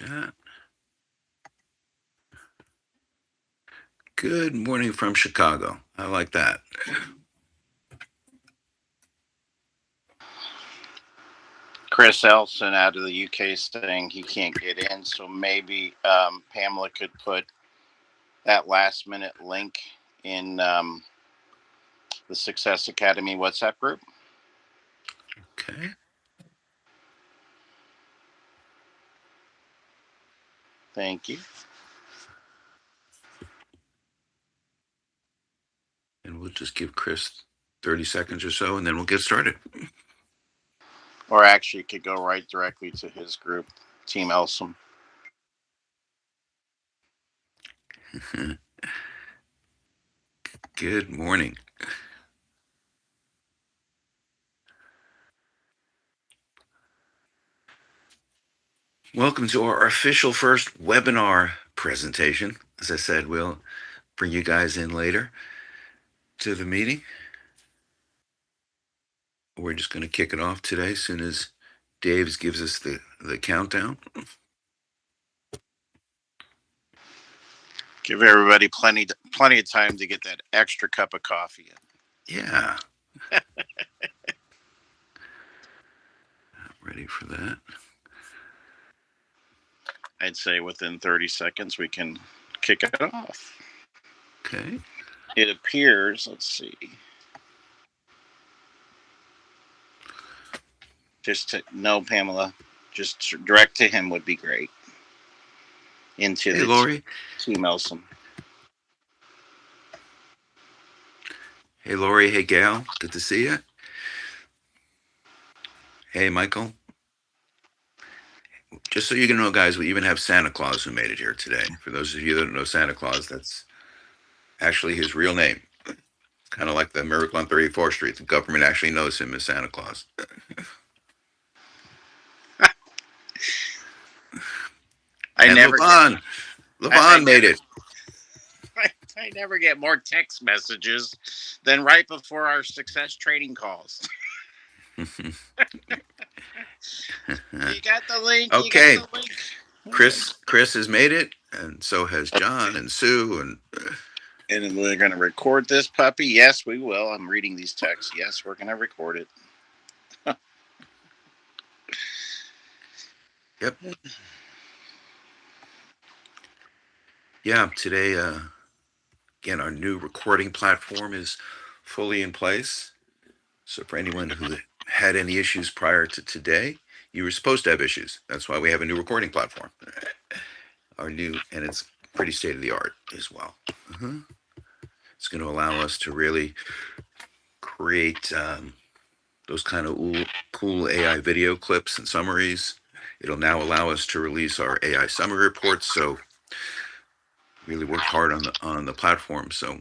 Chat. Good morning from Chicago. I like that. Chris Elson out of the UK saying he can't get in, so maybe Pamela could put that last minute link in the Success Academy WhatsApp group. Okay. Thank you. And we'll just give Chris 30 seconds or so, and then we'll get started. Or actually, could go right directly to his group, Team Elson. Good morning. Welcome to our official first webinar presentation. As I said, we'll bring you guys in later to the meeting. We're just going to kick it off today as soon as Dave gives us the countdown. Give everybody plenty of time to get that extra cup of coffee in. Yeah. Ready for that? I'd say within 30 seconds we can kick it off. Okay. It appears, let's see. No, Pamela, just direct to him would be great. Into Hey, Lori. Team Elson. Hey, Lori. Hey, Gail. Good to see you. Hey, Michael. Just so you can know, guys, we even have Santa Claus who made it here today. For those of you that don't know Santa Claus, that's actually his real name. Kind of like the Miracle on 34th Street. The government actually knows him as Santa Claus. LeVon made it. I never get more text messages than right before our success training calls. You got the link. Okay. Chris has made it, and so has John and Sue. And we're going to record this puppy. Yes, we will. I'm reading these texts. Yes, we're going to record it. Yep. Yeah, today, again, our new recording platform is fully in place. So for anyone who had any issues prior to today, you were supposed to have issues. That's why we have a new recording platform. And it's pretty state of the art as well. It's going to allow us to really create those kind of cool AI video clips and summaries. It'll now allow us to release our AI summary reports. So really worked hard on the platform. So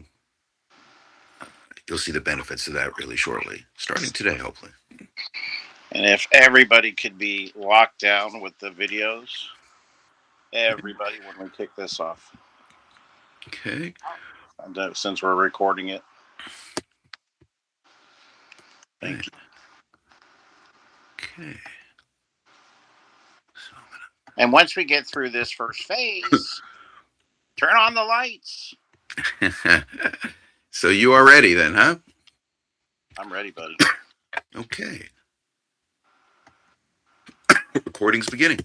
you'll see the benefits of that really shortly, starting today, hopefully. And if everybody could be locked down with the videos, everybody when we kick this off. Okay. And, since we're recording it. Thank you. Okay. And once we get through this first phase, turn on the lights. So you are ready then, huh? I'm ready, buddy. Okay. Recording's beginning.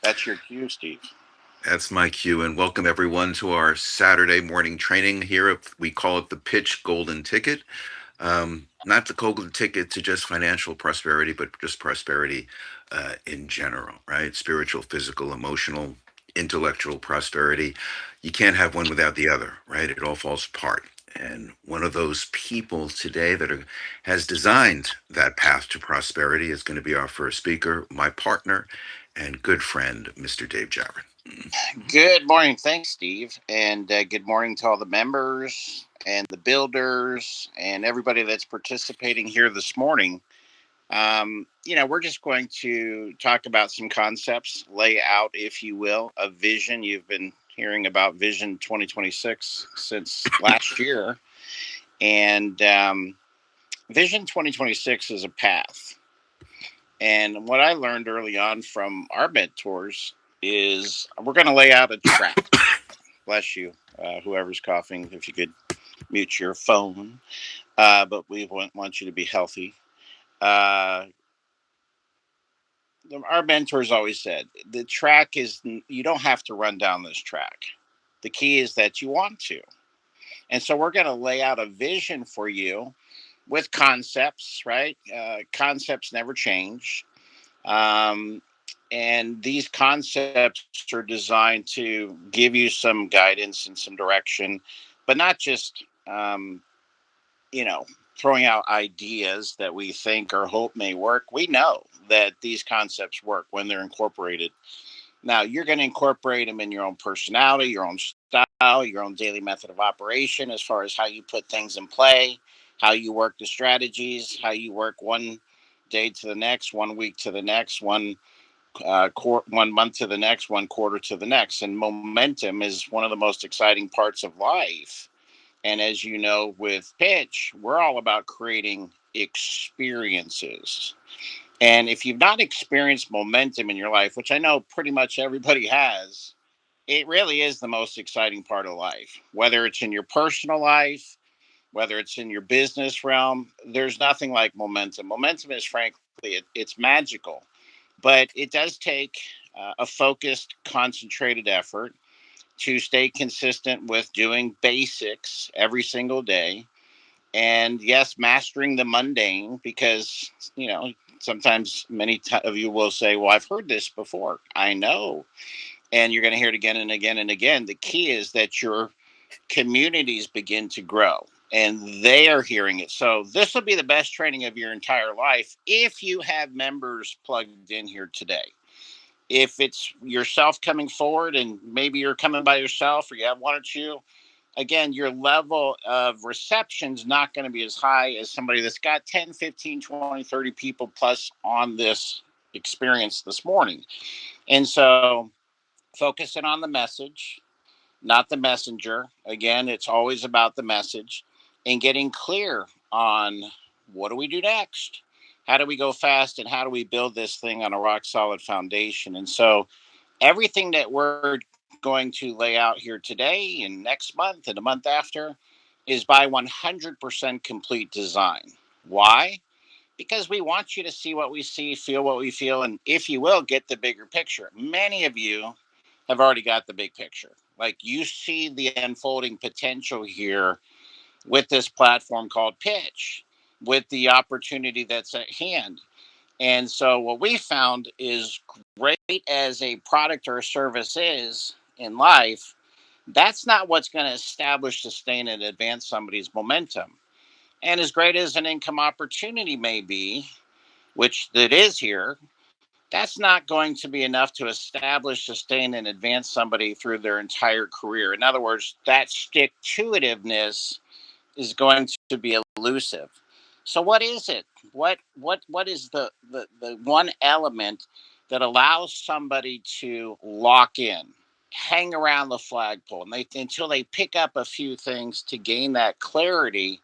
That's your cue, Steve. That's my cue, and welcome everyone to our Saturday morning training here. We call it the Pitch Golden Ticket. Not the golden ticket to just financial prosperity, but just prosperity in general, right? Spiritual, physical, emotional, intellectual prosperity. You can't have one without the other, right? It all falls apart. And one of those people today that has designed that path to prosperity is going to be our first speaker, my partner and good friend, Mr. Dave Jarin. Good morning. Thanks, Steve. And good morning to all the members and the builders and everybody that's participating here this morning. We're just going to talk about some concepts, lay out, if you will, a vision. You've been hearing about Vision 2026 since last year. And Vision 2026 is a path. And what I learned early on from our mentors is we're going to lay out a track. Bless you, whoever's coughing. If you could mute your phone, but we want you to be healthy. Uh, our mentors always said the track is, you don't have to run down this track. The key is that you want to. And so we're going to lay out a vision for you with concepts, right? Concepts never change. Um, and these concepts are designed to give you some guidance and some direction, but not just, you know, throwing out ideas that we think or hope may work. We know that these concepts work when they're incorporated. Now, you're going to incorporate them in your own personality, your own style, your own daily method of operation, as far as how you put things in play, how you work the strategies, how you work one day to the next, one week to the next, one month to the next, one quarter to the next. And momentum is one of the most exciting parts of life. And as you know, with Pitch, we're all about creating experiences. And if you've not experienced momentum in your life, which I know pretty much everybody has, it really is the most exciting part of life. Whether it's in your personal life, whether it's in your business realm, there's nothing like momentum. Momentum is, frankly, it's magical, but it does take a focused, concentrated effort to stay consistent with doing basics every single day. And yes, mastering the mundane, because, sometimes of you will say, well, I've heard this before. I know. And you're going to hear it again and again and again. The key is that your communities begin to grow and they are hearing it. So this will be the best training of your entire life if you have members plugged in here today. If it's yourself coming forward and maybe you're coming by yourself or you have one or two, again, your level of reception is not going to be as high as somebody that's got 10, 15, 20, 30 people plus on this experience this morning. And so focusing on the message, not the messenger. Again, it's always about the message and getting clear on what do we do next? How do we go fast and how do we build this thing on a rock solid foundation? And so everything that we're going to lay out here today and next month and the month after is by 100% complete design. Why? Because we want you to see what we see, feel what we feel, and if you will, get the bigger picture. Many of you have already got the big picture. Like you see the unfolding potential here with this platform called Pitch, with the opportunity that's at hand. And so, what we found is great as a product or a service is in life, that's not what's going to establish, sustain, and advance somebody's momentum. And as great as an income opportunity may be, which it is here, that's not going to be enough to establish, sustain, and advance somebody through their entire career. In other words, that stick to itiveness is going to be elusive. So what is it? What is the one element that allows somebody to lock in, hang around the flagpole, and they until they pick up a few things to gain that clarity,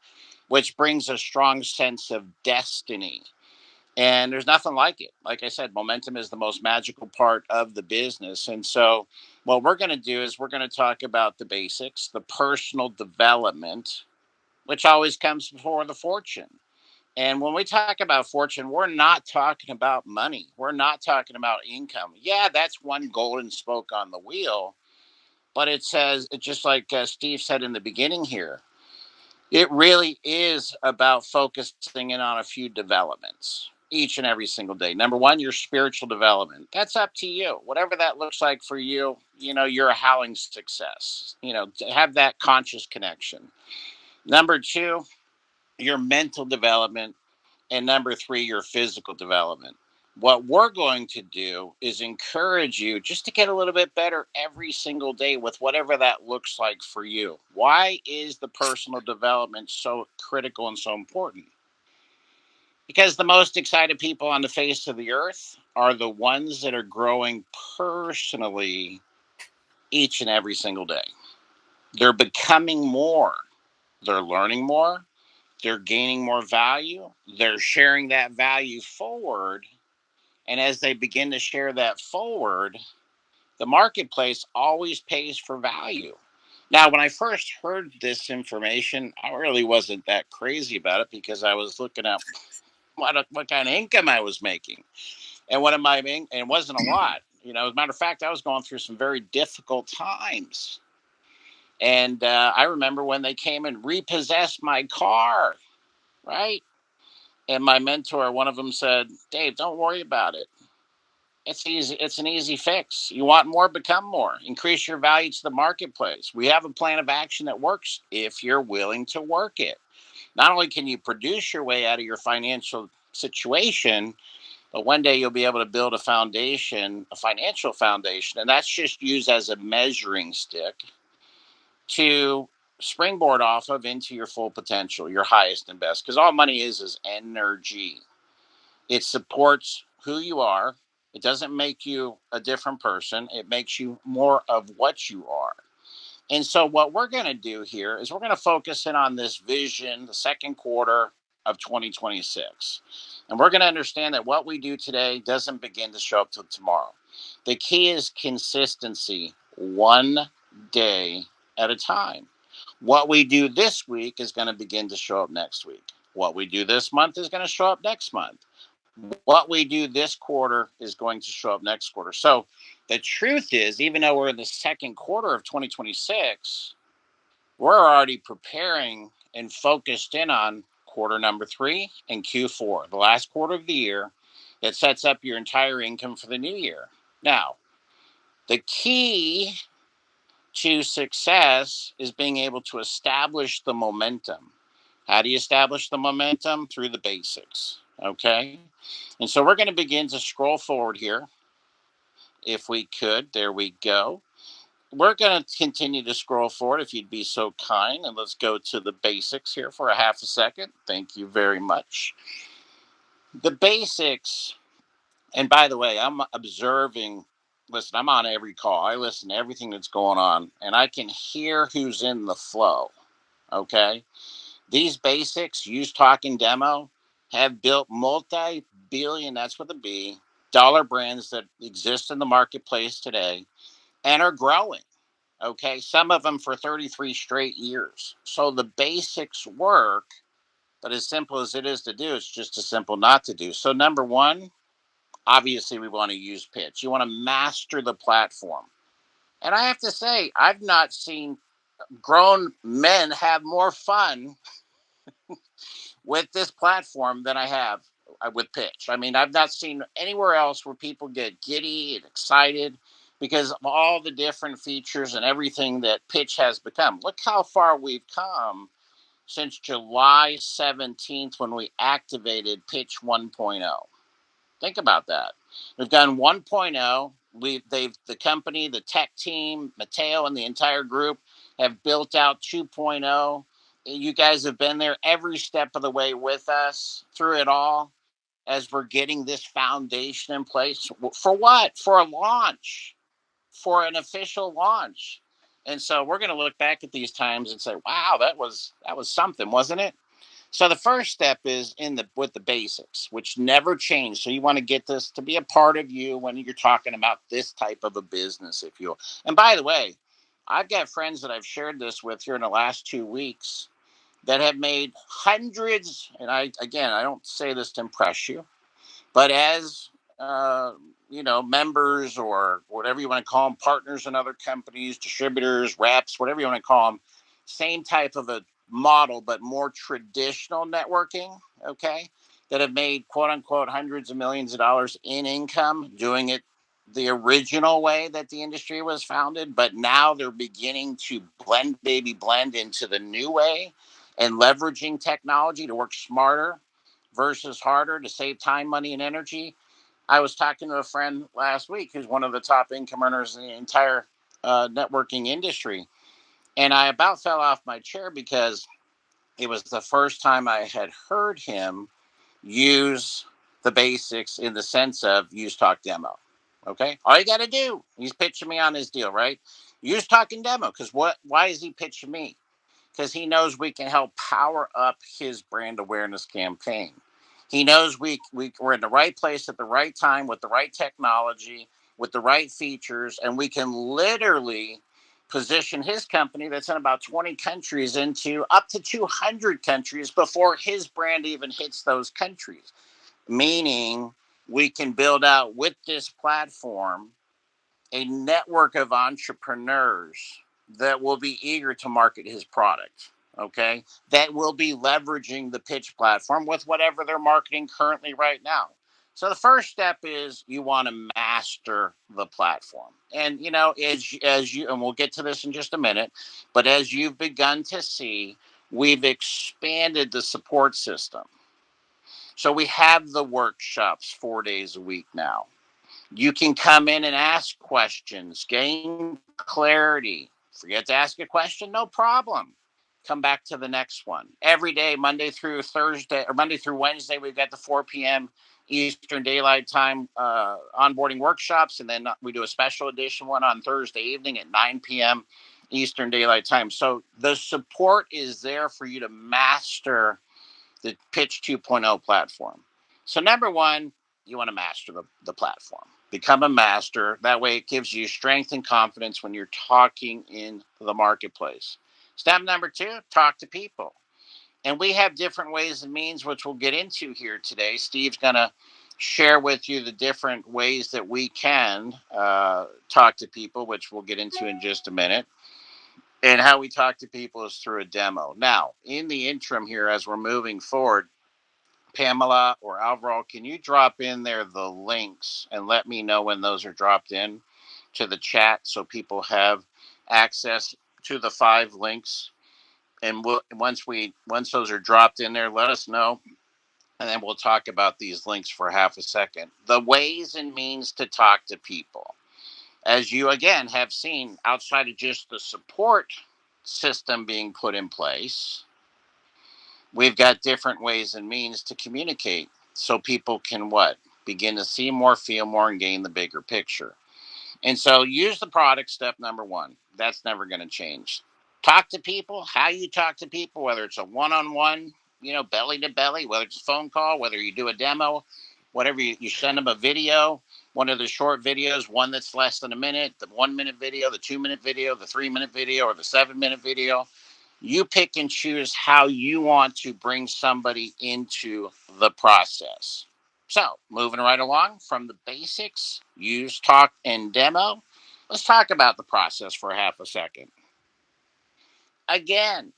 which brings a strong sense of destiny. And there's nothing like it. Like I said, momentum is the most magical part of the business. And so, what we're going to do is we're going to talk about the basics, the personal development, which always comes before the fortune. And when we talk about fortune, we're not talking about money. We're not talking about income. Yeah, that's one golden spoke on the wheel. But it says, just like Steve said in the beginning here, it really is about focusing in on a few developments each and every single day. Number one, your spiritual development. That's up to you. Whatever that looks like for you, you're a howling success. Have that conscious connection. Number two, your mental development. And number three, your physical development. What we're going to do is encourage you just to get a little bit better every single day with whatever that looks like for you. Why is the personal development so critical and so important? Because the most excited people on the face of the earth are the ones that are growing personally each and every single day. They're becoming more, they're learning more, they're gaining more value, they're sharing that value forward, And as they begin to share that forward, the marketplace always pays for value. Now, when I first heard this information, I really wasn't that crazy about it because I was looking at what kind of income I was making, and what am I making, and it wasn't a lot. As a matter of fact, I was going through some very difficult times, and I remember when they came and repossessed my car, right? And my mentor, one of them said, "Dave, don't worry about it. It's easy. It's an easy fix. You want more, become more. Increase your value to the marketplace. We have a plan of action that works if you're willing to work it. Not only can you produce your way out of your financial situation, but one day you'll be able to build a foundation, a financial foundation, and that's just used as a measuring stick to springboard off of into your full potential, your highest and best. Because all money is energy. It supports who you are. It doesn't make you a different person. It makes you more of what you are. And so, what we're going to do here is we're going to focus in on this vision, the second quarter of 2026. And we're going to understand that what we do today doesn't begin to show up till tomorrow. The key is consistency, one day at a time. What we do this week is going to begin to show up next week. What we do this month is going to show up next month. What we do this quarter is going to show up next quarter. So the truth is, even though we're in the second quarter of 2026, we're already preparing and focused in on quarter number 3 and Q4, the last quarter of the year that sets up your entire income for the new year. Now, the key to success is being able to establish the momentum. How do you establish the momentum? Through the basics. Okay. And so we're going to begin to scroll forward here. If we could, there we go. We're going to continue to scroll forward if you'd be so kind. And let's go to the basics here for a half a second. Thank you very much. The basics, and by the way, I'm observing. Listen, I'm on every call. I listen to everything that's going on, and I can hear who's in the flow. Okay. These basics, use, talk, and demo, have built multi-billion, that's with a B, dollar brands that exist in the marketplace today and are growing. Okay. Some of them for 33 straight years. So the basics work, but as simple as it is to do, it's just as simple not to do. So, number one, obviously, we want to use pitch. You want to master the platform. And I have to say, I've not seen grown men have more fun with this platform than I have with pitch. I mean, I've not seen anywhere else where people get giddy and excited because of all the different features and everything that pitch has become. Look how far we've come since July 17th when we activated pitch 1.0. Think about that. We've done 1.0. The company, the tech team, Mateo and the entire group have built out 2.0. You guys have been there every step of the way with us through it all as we're getting this foundation in place. For what? For a launch, for an official launch. And so we're going to look back at these times and say, wow, that was something, wasn't it? So the first step is with the basics, which never change. So you want to get this to be a part of you when you're talking about this type of a business, if you will. And by the way, I've got friends that I've shared this with here in the last 2 weeks that have made hundreds. And I don't say this to impress you, but as uh, members or whatever you want to call them, partners in other companies, distributors, reps, whatever you want to call them, same type of a model, but more traditional networking, okay, that have made quote unquote hundreds of millions of dollars in income doing it the original way that the industry was founded, but now they're beginning to blend into the new way and leveraging technology to work smarter versus harder to save time, money, and energy. I was talking to a friend last week who's one of the top income earners in the entire networking industry. And I about fell off my chair because it was the first time I had heard him use the basics in the sense of use, talk, demo. Okay. All you got to do, he's pitching me on his deal, right? Use, talk, and demo. Because why is he pitching me? Because he knows we can help power up his brand awareness campaign. He knows we're in the right place at the right time with the right technology, with the right features, and we can literally position his company that's in about 20 countries into up to 200 countries before his brand even hits those countries. Meaning, we can build out with this platform a network of entrepreneurs that will be eager to market his product. Okay. That will be leveraging the pitch platform with whatever they're marketing currently right now. So the first step is you want to master the platform. And as you and we'll get to this in just a minute, but as you've begun to see, we've expanded the support system. So we have the workshops 4 days a week now. You can come in and ask questions, gain clarity. Forget to ask a question? No problem. Come back to the next one. Every day, Monday through Thursday, or Monday through Wednesday, we've got the 4 p.m. Eastern Daylight Time onboarding workshops. And then we do a special edition one on Thursday evening at 9 p.m. Eastern Daylight Time. So the support is there for you to master the Pitch 2.0 platform. So, number one, you want to master the platform. Become a master. That way, it gives you strength and confidence when you're talking in the marketplace. Step number two, talk to people. And we have different ways and means, which we'll get into here today. Steve's going to share with you the different ways that we can talk to people, which we'll get into in just a minute. And how we talk to people is through a demo. Now, in the interim here, as we're moving forward, Pamela or Alvaro, can you drop in there the links and let me know when those are dropped in to the chat so people have access to the 5 links? And once those are dropped in there, let us know, and then we'll talk about these links for half a second. The ways and means to talk to people, as you again have seen, outside of just the support system being put in place, we've got different ways and means to communicate so people can what? Begin to see more, feel more, and gain the bigger picture. And so use the product, step number one. That's never going to change. Talk to people, how you talk to people, whether it's a one-on-one, belly to belly, whether it's a phone call, whether you do a demo, whatever, you send them a video, one of the short videos, one that's less than a minute, the 1 minute video, the 2 minute video, the 3 minute video, or the 7 minute video. You pick and choose how you want to bring somebody into the process. So, moving right along from the basics, use, talk, and demo, let's talk about the process for half a second. Again,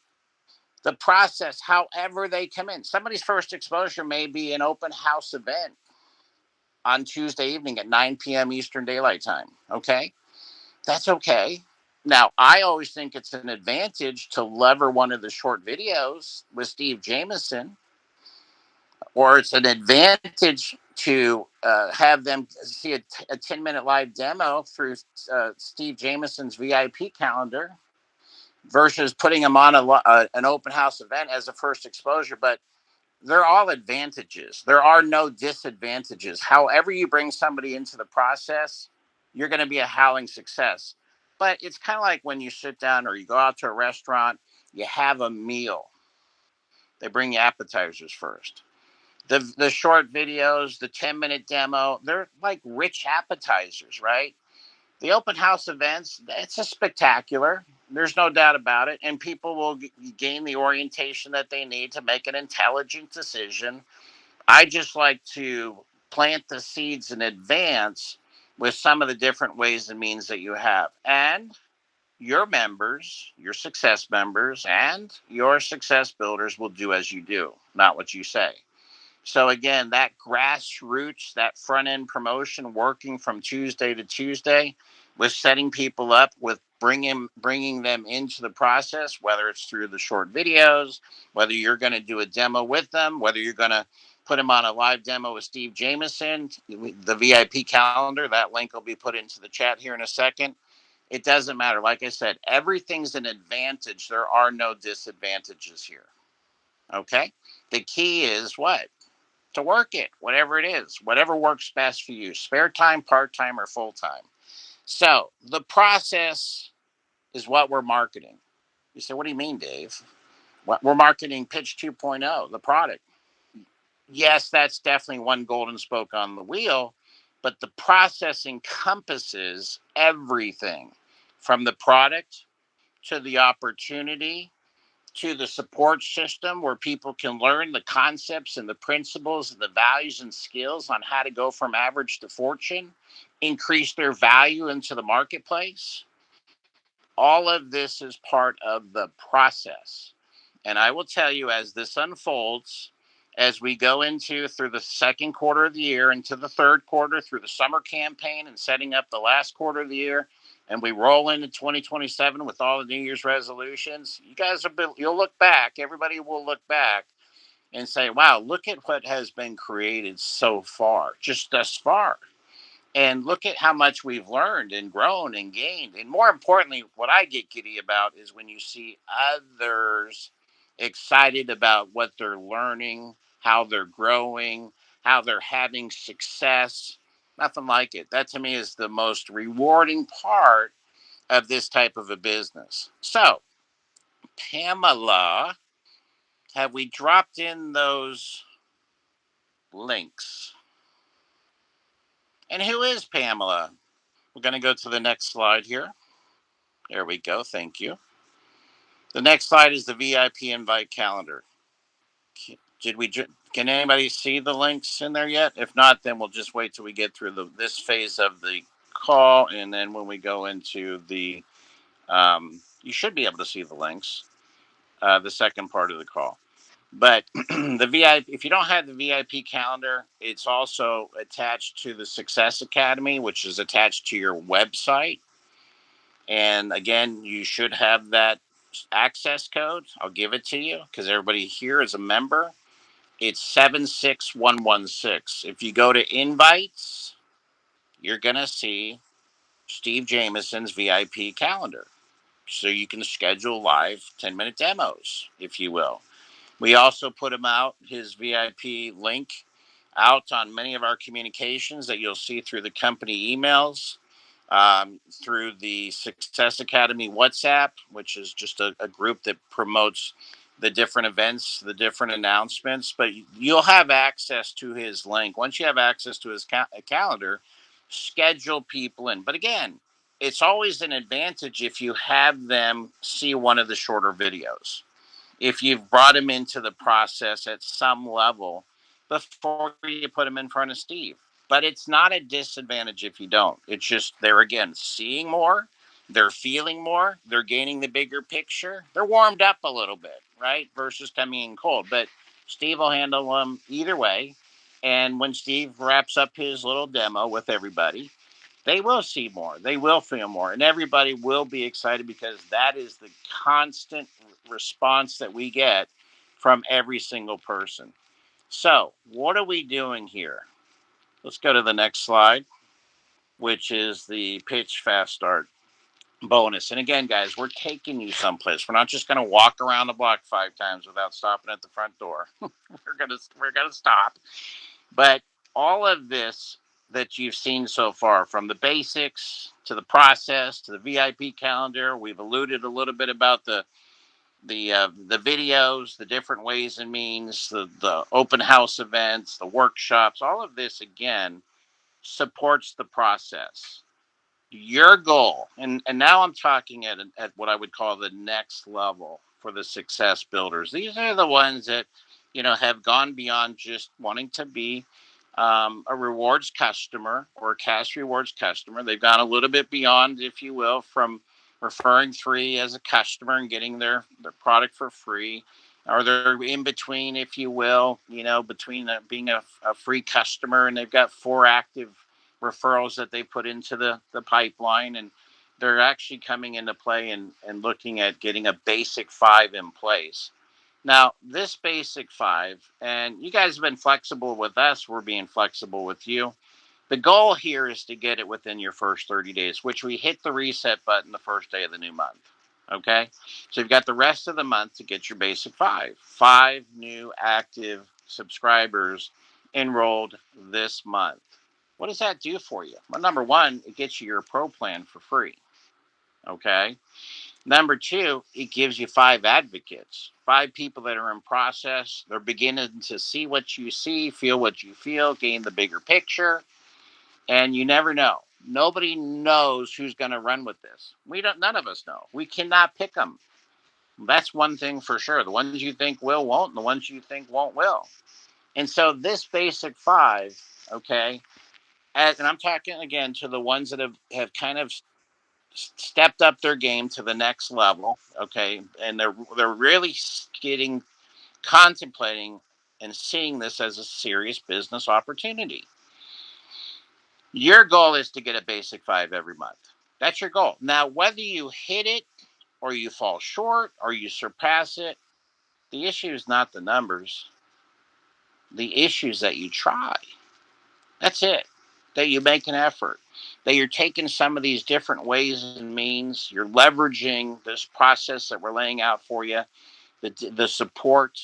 the process, however they come in. Somebody's first exposure may be an open house event on Tuesday evening at 9 p.m. Eastern Daylight Time. Okay? That's okay. Now, I always think it's an advantage to lever one of the short videos with Steve Jameson, or it's an advantage to have them see a 10-minute live demo through Steve Jameson's VIP calendar versus putting them on an open house event as a first exposure. But they're all advantages. There are no disadvantages. However you bring somebody into the process, you're going to be a howling success. But it's kind of like when you sit down or you go out to a restaurant, you have a meal. They bring you appetizers first. The short videos, the 10-minute demo, they're like rich appetizers, right? The open house events, it's a spectacular. There's no doubt about it. And people will gain the orientation that they need to make an intelligent decision. I just like to plant the seeds in advance with some of the different ways and means that you have. And your members, your success members, and your success builders will do as you do, not what you say. So again, that grassroots, that front end promotion, working from Tuesday to Tuesday, with setting people up with bringing them into the process, whether it's through the short videos, whether you're going to do a demo with them, whether you're going to put them on a live demo with Steve Jameson, the VIP calendar. That link will be put into the chat here in a second. It doesn't matter. Like I said, everything's an advantage. There are no disadvantages here. Okay. The key is what? To work it, whatever it is, whatever works best for you, spare time, part time, or full time. So the process is what we're marketing. You say, what do you mean, Dave? We're marketing Pitch 2.0, the product. yes, that's definitely one golden spoke on the wheel, but the process encompasses everything from the product to the opportunity to the support system where people can learn the concepts and the principles and the values and skills on how to go from average to fortune, increase their value into the marketplace. All of this is part of the process. And I will tell you, as this unfolds, as we go into through the second quarter of the year, into the third quarter, through the summer campaign, and setting up the last quarter of the year, and we roll into 2027 with all the New Year's resolutions, you guys you'll look back, everybody will look back and say, wow, look at what has been created so far, just thus far. And look at how much we've learned and grown and gained. And more importantly, what I get giddy about is when you see others excited about what they're learning, how they're growing, how they're having success. Nothing like it. That to me is the most rewarding part of this type of a business. So, Pamela, have we dropped in those links? And who is Pamela? We're going to go to the next slide here. There we go. Thank you. The next slide is the VIP invite calendar. Did we? Can anybody see the links in there yet? If not, then we'll just wait till we get through this phase of the call, and then when we go into the, you should be able to see the links. The second part of the call. But the VIP, if you don't have the VIP calendar, it's also attached to the Success Academy, which is attached to your website. And again, you should have that access code. I'll give it to you because everybody here is a member. It's 76116. If you go to invites, you're going to see Steve Jameson's VIP calendar. So you can schedule live 10-minute demos, if you will. We also put him out, his VIP link out on many of our communications that you'll see through the company emails, through the Success Academy WhatsApp, which is just a group that promotes the different events, the different announcements. But you'll have access to his link. Once you have access to his calendar, schedule people in. But again, it's always an advantage if you have them see one of the shorter videos, if you've brought him into the process at some level before you put him in front of Steve. But it's not a disadvantage if you don't. It's just they're again seeing more, they're feeling more, they're gaining the bigger picture. They're warmed up a little bit, right? Versus coming in cold. But Steve will handle them either way. And when Steve wraps up his little demo with everybody, they will see more, they will feel more, and everybody will be excited because that is the constant response that we get from every single person. So what are we doing here? Let's go to the next slide, which is the pitch fast start bonus. And again, guys, we're taking you someplace. We're not just going to walk around the block 5 times without stopping at the front door. we're going to stop. But all of this that you've seen so far, from the basics to the process to the VIP calendar, we've alluded a little bit about the videos, the different ways and means, the open house events, the workshops. All of this again supports the process. Your goal, and now I'm talking at what I would call the next level for the success builders. These are the ones that have gone beyond just wanting to be a rewards customer or a cash rewards customer. They've gone a little bit beyond, if you will, from referring free as a customer and getting their product for free, or they're in between, if you will, between being a free customer and they've got 4 active referrals that they put into the pipeline, and they're actually coming into play and looking at getting a basic 5 in place. Now, this basic 5, and you guys have been flexible with us, we're being flexible with you. The goal here is to get it within your first 30 days, which we hit the reset button the first day of the new month. Okay. So you've got the rest of the month to get your basic 5 new active subscribers enrolled this month. What does that do for you? Well, number one, it gets you your pro plan for free. Okay. Number two, it gives you 5 advocates, 5 people that are in process. They're beginning to see what you see, feel what you feel, gain the bigger picture. And you never know. Nobody knows who's going to run with this. We don't. None of us know. We cannot pick them. That's one thing for sure. The ones you think will won't, and the ones you think won't will. And so this basic five, okay, and I'm talking again to the ones that have kind of stepped up their game to the next level, okay, and they're really getting contemplating and seeing this as a serious business opportunity. Your goal is to get a basic five every month. That's your goal. Now, whether you hit it or you fall short or you surpass it, the issue is not the numbers. The issue is that you try. That's it. That you make an effort. That you're taking some of these different ways and means. You're leveraging this process that we're laying out for you, the support,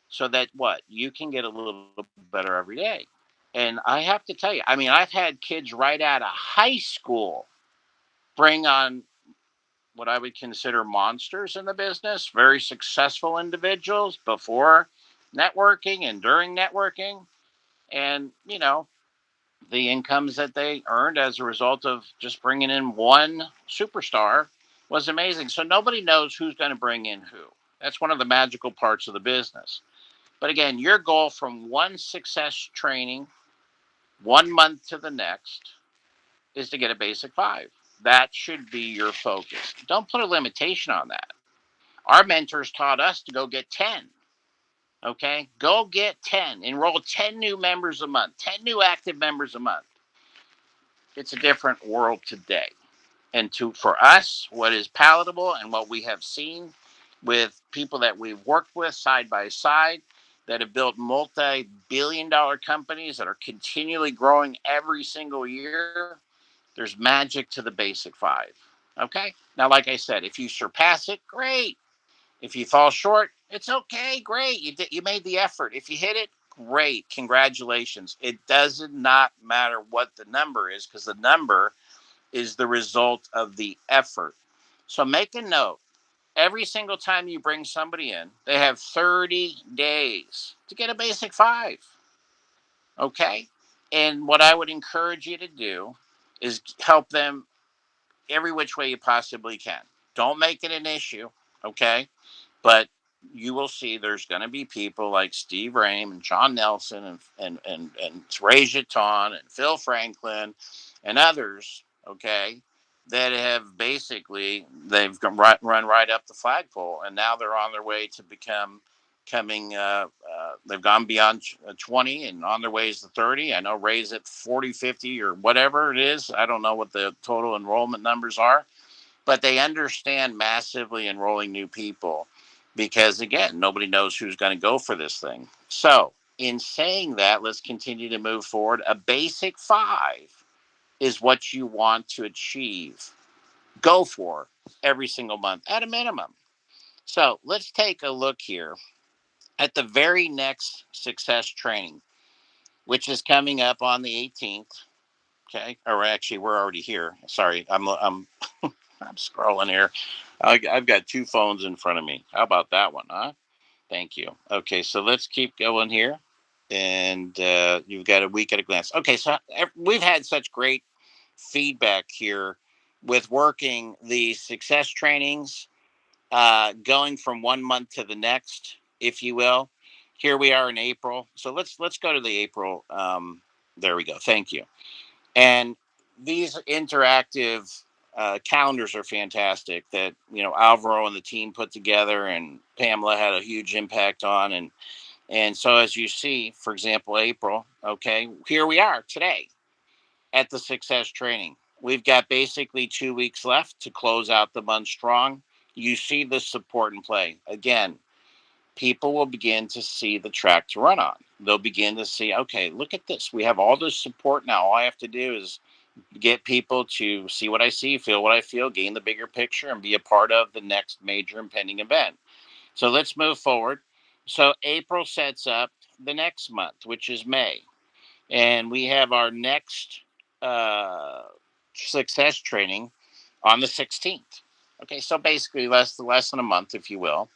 so that what you can get a little better every day. And I have to tell you, I mean, I've had kids right out of high school bring on what I would consider monsters in the business, very successful individuals before networking and during networking. And, the incomes that they earned as a result of just bringing in one superstar was amazing. So nobody knows who's going to bring in who. That's one of the magical parts of the business. But again, your goal from one success training, 1 month to the next, is to get a basic five. That should be your focus. Don't put a limitation on that. Our mentors taught us to go get 10. Okay? Go get 10. Enroll 10 new members a month, 10 new active members a month. It's a different world today. And for us, what is palatable and what we have seen with people that we've worked with side by side that have built multi-billion-dollar companies that are continually growing every single year, there's magic to the basic five. Okay? Now, like I said, if you surpass it, great. If you fall short, it's okay. Great. You made the effort. If you hit it, great. Congratulations. It does not matter what the number is, because the number is the result of the effort. So make a note. Every single time you bring somebody in, they have 30 days to get a basic five. Okay? And what I would encourage you to do is help them every which way you possibly can. Don't make it an issue. Okay? But you will see there's going to be people like Steve Rame and John Nelson and Ray Jeton and Phil Franklin and others, okay, that have basically they've run right up the flagpole, and now they're on their way to coming. They've gone beyond 20 and on their ways to 30. I know Ray's at 40, 50, or whatever it is. I don't know what the total enrollment numbers are, but they understand massively enrolling new people because, again, nobody knows who's going to go for this thing. So, in saying that, let's continue to move forward. A basic five is what you want to achieve. Go for every single month at a minimum. So, let's take a look here at the very next success training, which is coming up on the 18th. Okay, or actually, we're already here. Sorry, I'm scrolling here. I've got 2 phones in front of me. How about that one, huh? Thank you. Okay, so let's keep going here. And you've got a week at a glance. Okay, so we've had such great feedback here with working the success trainings, going from 1 month to the next, if you will. Here we are in April. So let's go to the April. There we go. Thank you. And these interactive calendars are fantastic that, Alvaro and the team put together, and Pamela had a huge impact on. And so, as you see, for example, April, okay, here we are today at the success training. We've got basically 2 weeks left to close out the month strong. You see the support in play. Again, people will begin to see the track to run on. They'll begin to see, okay, look at this. We have all this support now. All I have to do is get people to see what I see, feel what I feel, gain the bigger picture, and be a part of the next major impending event. So let's move forward. So April sets up the next month, which is May. And we have our next success training on the 16th. Okay, so basically less than a month, if you will.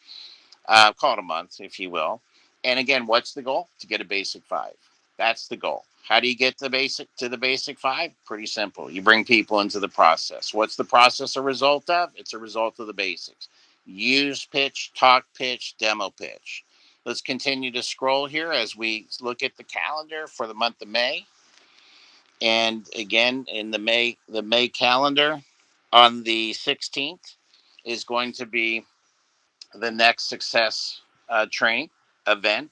Call it a month, if you will. And again, what's the goal? To get a basic five. That's the goal. How do you get the basic five? Pretty simple. You bring people into the process. What's the process a result of? It's a result of the basics. Use pitch, talk pitch, demo pitch. Let's continue to scroll here as we look at the calendar for the month of May. And again, in the May calendar, on the 16th is going to be the next success training event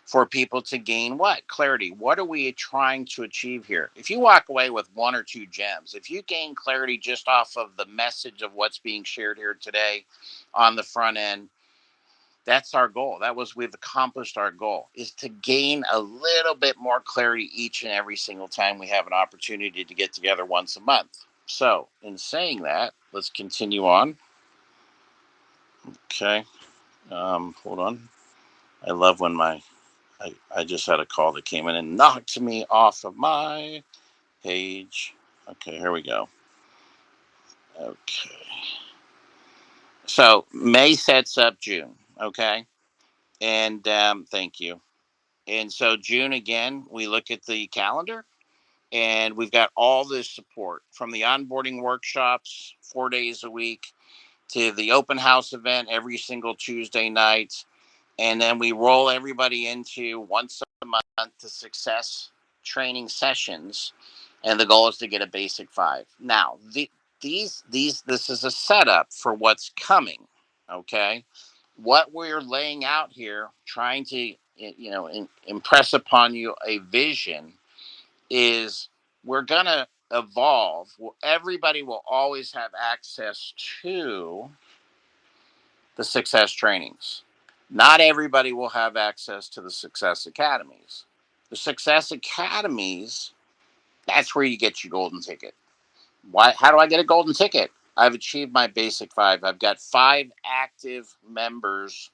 for people to gain what? Clarity. What are we trying to achieve here? If you walk away with one or two gems, if you gain clarity just off of the message of what's being shared here today on the front end, that's our goal. We've accomplished our goal, is to gain a little bit more clarity each and every single time we have an opportunity to get together once a month. So in saying that, let's continue on. Okay. Hold on. I love when I just had a call that came in and knocked me off of my page. Okay, here we go. Okay. So May sets up June. Okay. And thank you. And so June again, we look at the calendar and we've got all this support from the onboarding workshops 4 days a week to the open house event every single Tuesday night. And then we roll everybody into once a month to success training sessions. And the goal is to get a basic five. Now, this is a setup for what's coming. Okay. What we're laying out here, trying to, impress upon you a vision is we're going to evolve. Everybody will always have access to the success trainings. Not everybody will have access to the success academies. The success academies, that's where you get your golden ticket. Why? How do I get a golden ticket? I've achieved my basic five. I've got 5 active members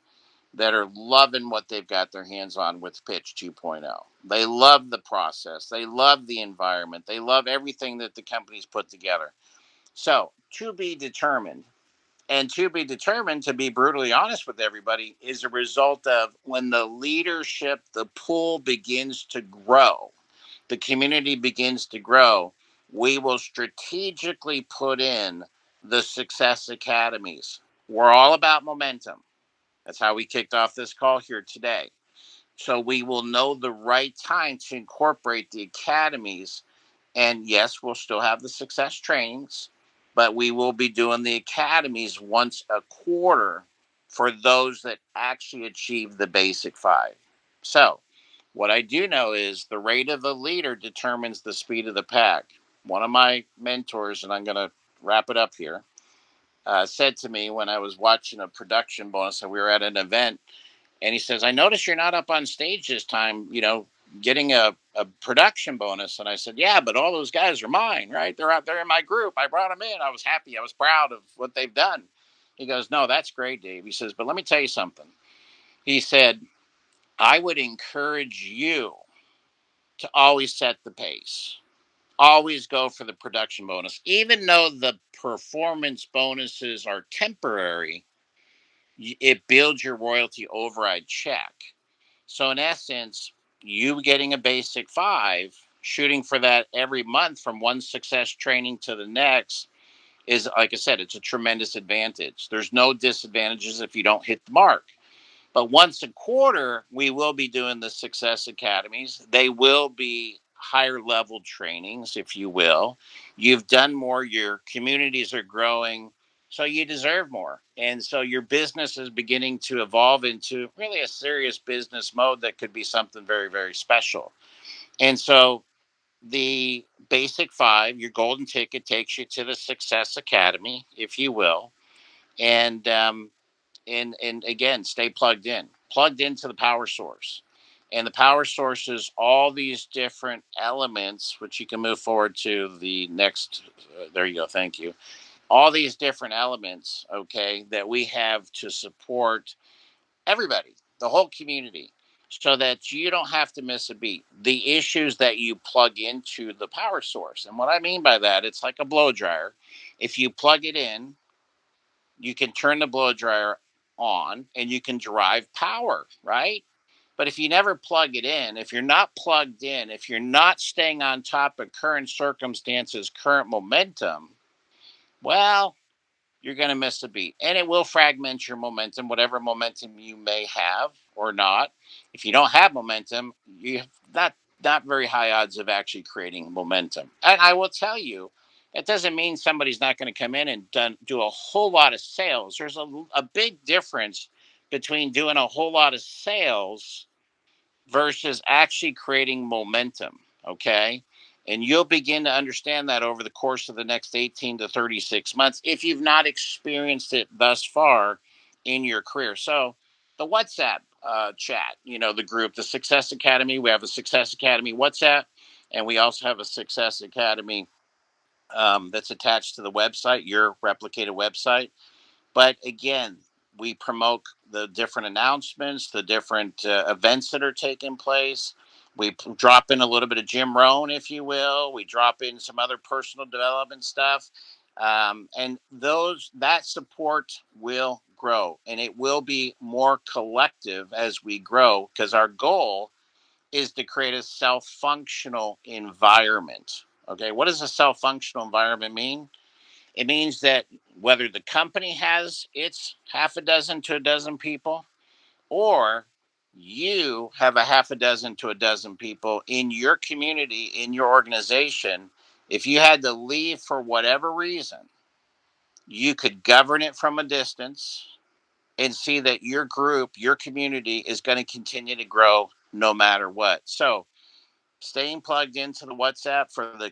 that are loving what they've got their hands on with Pitch 2.0. They love the process. They love the environment. They love everything that the company's put together. So, to be determined. And to be determined, to be brutally honest with everybody, is a result of when the leadership, the pool begins to grow, the community begins to grow, we will strategically put in the success academies. We're all about momentum. That's how we kicked off this call here today. So we will know the right time to incorporate the academies. And yes, we'll still have the success trainings, but we will be doing the academies once a quarter for those that actually achieve the basic five. So, what I do know is the rate of the leader determines the speed of the pack. One of my mentors, and I'm going to wrap it up here, said to me when I was watching a production bonus and we were at an event, and he says, I noticed you're not up on stage this time, getting a production bonus. And I said, yeah, but all those guys are mine, right? They're out there in my group. I brought them in. I was happy. I was proud of what they've done. He goes, no, that's great, Dave. He says, but let me tell you something. He said, I would encourage you to always set the pace. Always go for the production bonus. Even though the performance bonuses are temporary, it builds your royalty override check. So in essence, you getting a basic five, shooting for that every month from one success training to the next is, like I said, it's a tremendous advantage. There's no disadvantages if you don't hit the mark. But once a quarter, we will be doing the success academies. They will be higher level trainings, if you will. You've done more, your communities are growing, so you deserve more. And so your business is beginning to evolve into really a serious business mode that could be something very, very special. And so the basic five, your golden ticket takes you to the Success Academy, if you will. And again, stay plugged into the power source. And the power source is all these different elements, which you can move forward to the next. There you go. Thank you. All these different elements, okay, that we have to support everybody, the whole community, so that you don't have to miss a beat. The issues that you plug into the power source. And what I mean by that, it's like a blow dryer. If you plug it in, you can turn the blow dryer on and you can derive power, right? But if you never plug it in, if you're not plugged in, if you're not staying on top of current circumstances, current momentum, well, you're going to miss a beat, and it will fragment your momentum, whatever momentum you may have or not. If you don't have momentum, you have not very high odds of actually creating momentum. And I will tell you, it doesn't mean somebody's not going to come in and do a whole lot of sales. There's a big difference between doing a whole lot of sales versus actually creating momentum. Okay. And you'll begin to understand that over the course of the next 18 to 36 months if you've not experienced it thus far in your career. So, the WhatsApp chat, the group, the Success Academy, we have a Success Academy WhatsApp, and we also have a Success Academy that's attached to the website, your replicated website. But again, we promote the different announcements, the different events that are taking place. We drop in a little bit of Jim Rohn, if you will. We drop in some other personal development stuff, and that support will grow, and it will be more collective as we grow. Because our goal is to create a self-functional environment. Okay, what does a self-functional environment mean? It means that whether the company has its half a dozen to a dozen people, or you have a half a dozen to a dozen people in your community, in your organization, if you had to leave for whatever reason, you could govern it from a distance and see that your group, your community is going to continue to grow no matter what. So, staying plugged into the WhatsApp for the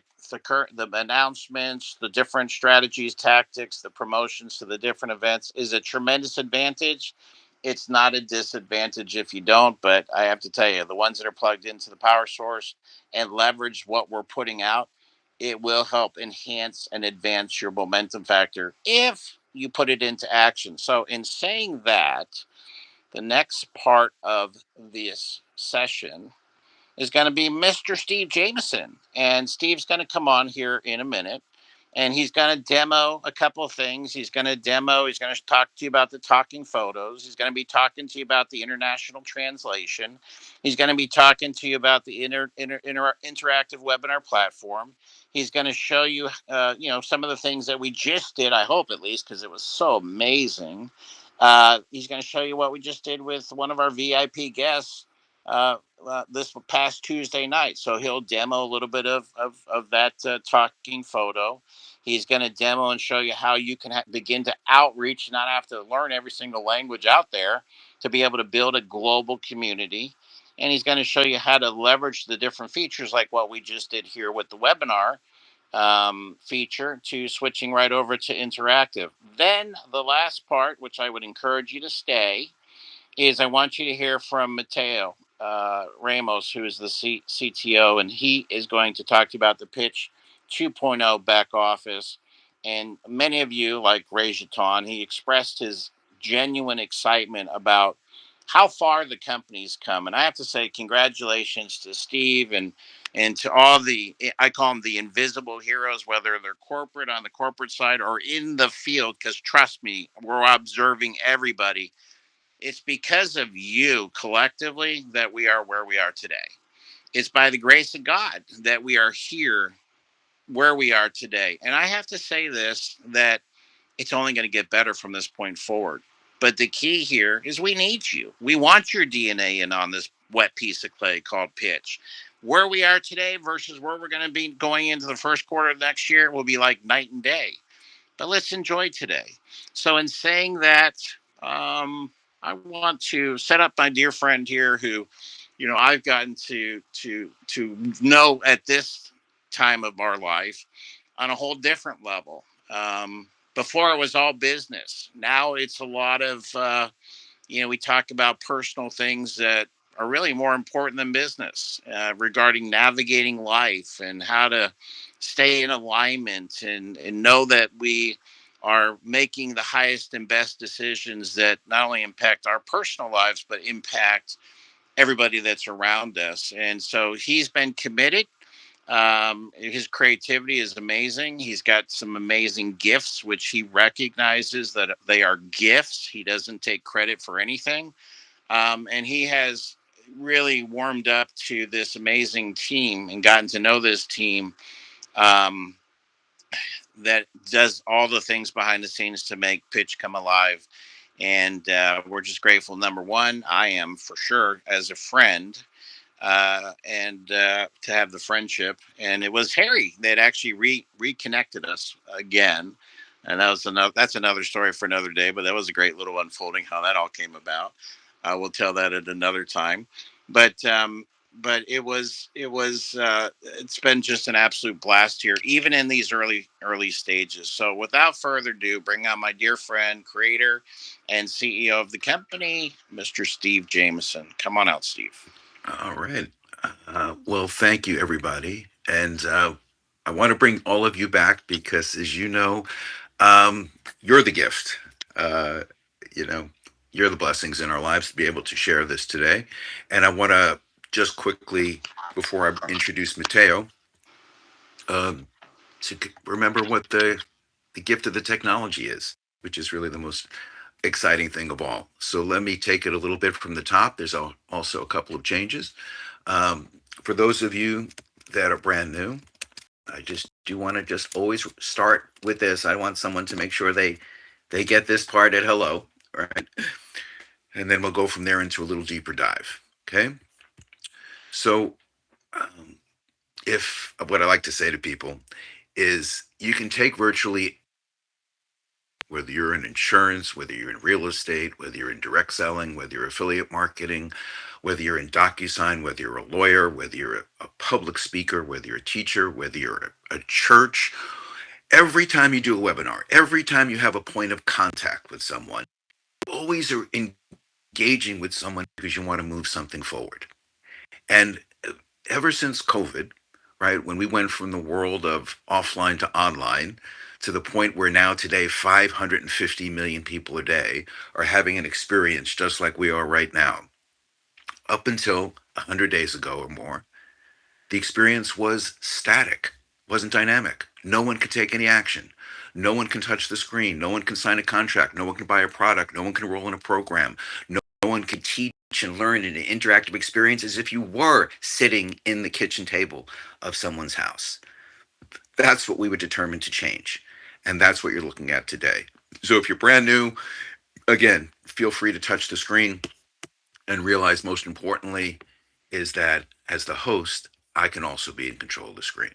announcements, the different strategies, tactics, the promotions to the different events is a tremendous advantage. It's not a disadvantage if you don't, but I have to tell you, the ones that are plugged into the power source and leverage what we're putting out, it will help enhance and advance your momentum factor if you put it into action. So, in saying that, the next part of this session is going to be Mr. Steve Jameson. And Steve's going to come on here in a minute, and he's going to demo a couple of things. He's going to talk to you about the talking photos. He's going to be talking to you about the international translation. He's going to be talking to you about the interactive webinar platform. He's going to show you, some of the things that we just did, I hope at least, because it was so amazing. He's going to show you what we just did with one of our VIP guests uh, this past Tuesday night. So he'll demo a little bit of that talking photo. He's going to demo and show you how you can begin to outreach, not have to learn every single language out there to be able to build a global community. And he's going to show you how to leverage the different features like what we just did here with the webinar feature to switching right over to interactive. Then the last part, which I would encourage you to stay, is I want you to hear from Mateo Ramos, who is the CTO, and he is going to talk to you about the Pitch 2.0 back office. And many of you, like Ray Jeton, he expressed his genuine excitement about how far the company's come. And I have to say, congratulations to Steve and to all I call them the invisible heroes, whether they're corporate on the corporate side or in the field, because trust me, we're observing everybody. It's because of you collectively that we are where we are today. It's by the grace of God that we are here where we are today. And I have to say this, that it's only going to get better from this point forward. But the key here is we need you. We want your DNA in on this wet piece of clay called pitch. Where we are today versus where we're going to be going into the first quarter of next year will be like night and day. But let's enjoy today. So, in saying that, I want to set up my dear friend here, who, I've gotten to know at this time of our life on a whole different level. Before it was all business. Now it's a lot of we talk about personal things that are really more important than business regarding navigating life and how to stay in alignment and know that we are making the highest and best decisions that not only impact our personal lives, but impact everybody that's around us. And so he's been committed. His creativity is amazing. He's got some amazing gifts, which he recognizes that they are gifts. He doesn't take credit for anything. And he has really warmed up to this amazing team and gotten to know this team um, that does all the things behind the scenes to make Pitch come alive. And we're just grateful. Number one, I am for sure as a friend and to have the friendship. And it was Harry that actually reconnected us again. And that's another story for another day. But that was a great little unfolding how that all came about. We'll tell that at another time. But it's been just an absolute blast here, even in these early stages. So without further ado, bring on my dear friend, creator, and CEO of the company, Mr. Steve Jameson. Come on out, Steve. All right. Well, thank you, everybody. And I want to bring all of you back because, as you know, you're the gift. Uh, you know, you're the blessings in our lives to be able to share this today. And I want to just quickly, before I introduce Mateo, um, remember what the gift of the technology is, which is really the most exciting thing of all. So let me take it a little bit from the top. There's also a couple of changes. Um, for those of you that are brand new, I just do want to just always start with this. I want someone to make sure they get this part at hello, right? And then we'll go from there into a little deeper dive. Okay. So, um, if what I like to say to people is you can take virtually, whether you're in insurance, whether you're in real estate, whether you're in direct selling, whether you're affiliate marketing, whether you're in DocuSign, whether you're a lawyer, whether you're a public speaker, whether you're a teacher, whether you're a church, every time you do a webinar, every time you have a point of contact with someone, you always are engaging with someone because you want to move something forward. And ever since COVID, right, when we went from the world of offline to online, to the point where now today 550 million people a day are having an experience just like we are right now. Up until 100 days ago or more, the experience was static, wasn't dynamic. No one could take any action. No one can touch the screen. No one can sign a contract. No one can buy a product. No one can roll in a program. No one can teach and learn in an interactive experience as if you were sitting in the kitchen table of someone's house. That's what we were determined to change. And that's what you're looking at today. So if you're brand new, again, feel free to touch the screen and realize most importantly is that as the host, I can also be in control of the screen.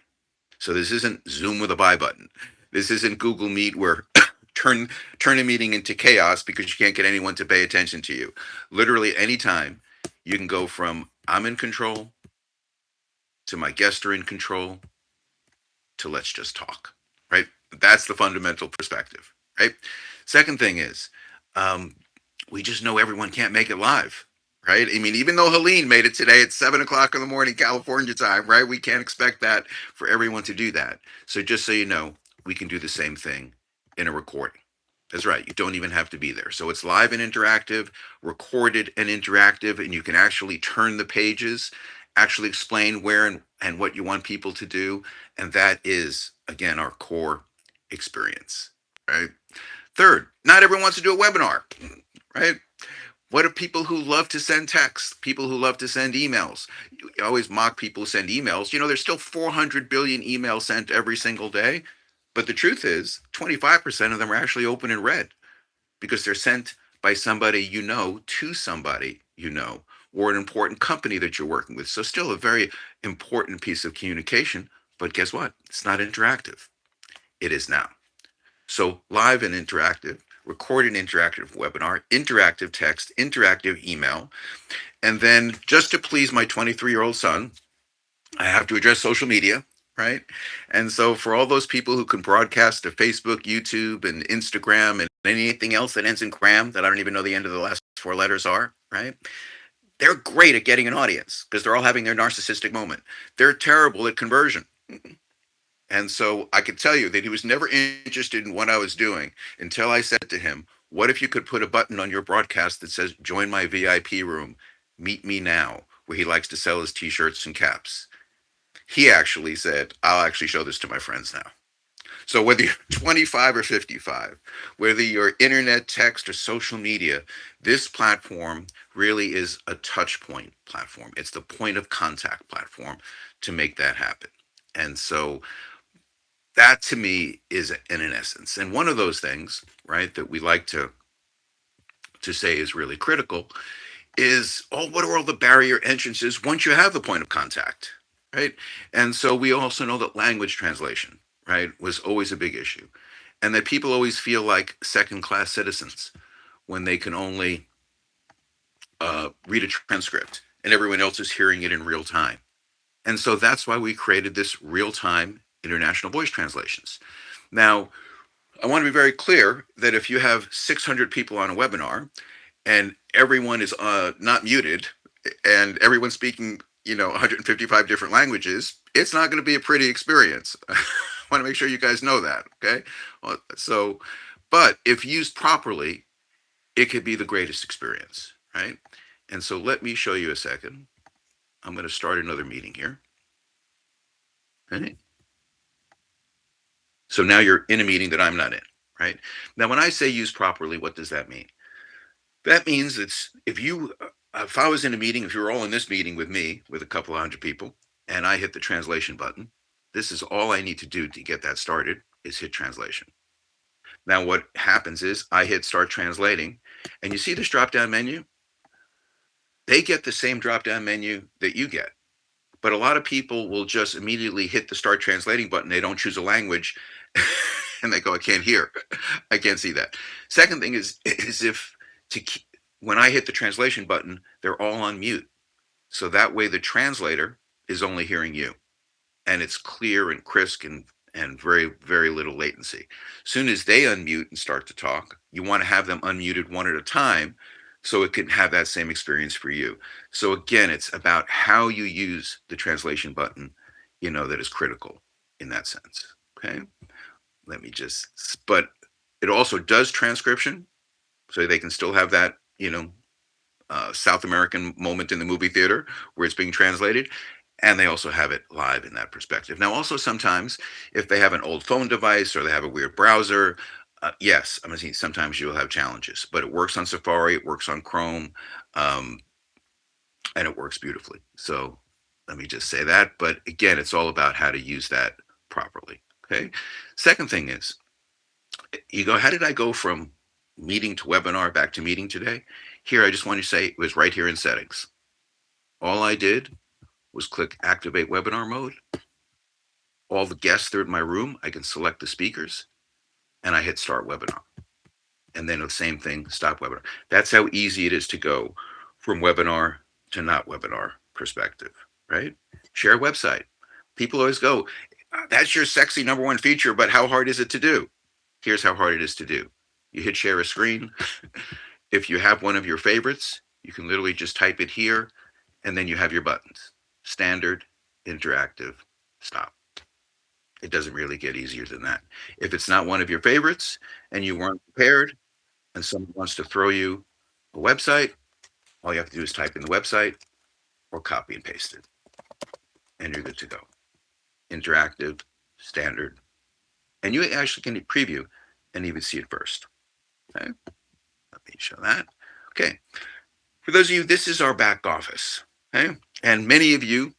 So this isn't Zoom with a buy button. This isn't Google Meet where turn a meeting into chaos because you can't get anyone to pay attention to you. Literally anytime you can go from I'm in control to my guests are in control to let's just talk, right? That's the fundamental perspective, right? Second thing is, we just know everyone can't make it live, right? I mean, even though Helene made it today at 7 o'clock in the morning, California time, right? We can't expect that for everyone to do that. So just so you know, we can do the same thing in a recording. That's right. You don't even have to be there. So it's live and interactive, recorded and interactive, and you can actually turn the pages, actually explain where and what you want people to do. And that is, again, our core experience, right? Third, not everyone wants to do a webinar, right? What are people who love to send texts, people who love to send emails? You always mock people who send emails. You know, there's still 400 billion emails sent every single day. But the truth is, 25% of them are actually open and read because they're sent by somebody you know to somebody you know, or an important company that you're working with. So still a very important piece of communication. But guess what? It's not interactive. It is now. So live and interactive, recorded interactive webinar, interactive text, interactive email. And then just to please my 23-year-old son, I have to address social media, right? And so for all those people who can broadcast to Facebook, YouTube, and Instagram, and anything else that ends in cram that I don't even know the end of the last four letters are, right? They're great at getting an audience because they're all having their narcissistic moment. They're terrible at conversion. And so I could tell you that he was never interested in what I was doing until I said to him, what if you could put a button on your broadcast that says, join my VIP room, meet me now, where he likes to sell his t-shirts and caps. He actually said, I'll actually show this to my friends now. So whether you're 25 or 55, whether you're internet, text, or social media, this platform really is a touch point platform. It's the point of contact platform to make that happen. And so that to me is an essence. And one of those things, right, that we like to say is really critical is, oh, what are all the barrier entrances once you have the point of contact, right? And so we also know that language translation, right, was always a big issue, and that people always feel like second class citizens when they can only read a transcript and everyone else is hearing it in real time. And so that's why we created this real time international voice translations. Now, I want to be very clear that if you have 600 people on a webinar and everyone is not muted and everyone's speaking 155 different languages, it's not going to be a pretty experience. I want to make sure you guys know that. Okay. So but if used properly, it could be the greatest experience, right? And so let me show you a second. I'm going to start another meeting here. Okay. So now you're in a meeting that I'm not in, right? Now when I say use properly, what does that mean? That means it's if I was in a meeting, if you were all in this meeting with me, with a couple of hundred people, and I hit the translation button, this is all I need to do to get that started is hit translation. Now, what happens is I hit start translating, and you see this drop down menu? They get the same drop down menu that you get. But a lot of people will just immediately hit the start translating button. They don't choose a language and they go, I can't hear. I can't see that. Second thing is if to keep, when I hit the translation button, they're all on mute. So that way the translator is only hearing you and it's clear and crisp and very, very little latency. As soon as they unmute and start to talk, you want to have them unmuted one at a time so it can have that same experience for you. So again, it's about how you use the translation button, that is critical in that sense. Okay. Let me but it also does transcription. So they can still have that, South American moment in the movie theater where it's being translated. And they also have it live in that perspective. Now, also sometimes if they have an old phone device or they have a weird browser, yes, I'm saying sometimes you'll have challenges, but it works on Safari, it works on Chrome, um, and it works beautifully. So let me just say that. But again, it's all about how to use that properly. Okay. Second thing is, you go, how did I go from meeting to webinar back to meeting today? Here, I just want to say it was right here in settings. All I did was click activate webinar mode. All the guests that are in my room, I can select the speakers and I hit start webinar. And then the same thing, stop webinar. That's how easy it is to go from webinar to not webinar perspective, right? Share a website. People always go, that's your sexy number one feature, but how hard is it to do? Here's how hard it is to do. You hit share a screen. If you have one of your favorites, you can literally just type it here, and then you have your buttons. Standard, interactive, stop. It doesn't really get easier than that. If it's not one of your favorites and you weren't prepared and someone wants to throw you a website, all you have to do is type in the website or copy and paste it. And you're good to go. Interactive, standard. And you actually can preview and even see it first. Okay. Let me show that. Okay. For those of you, this is our back office. Okay. And many of you,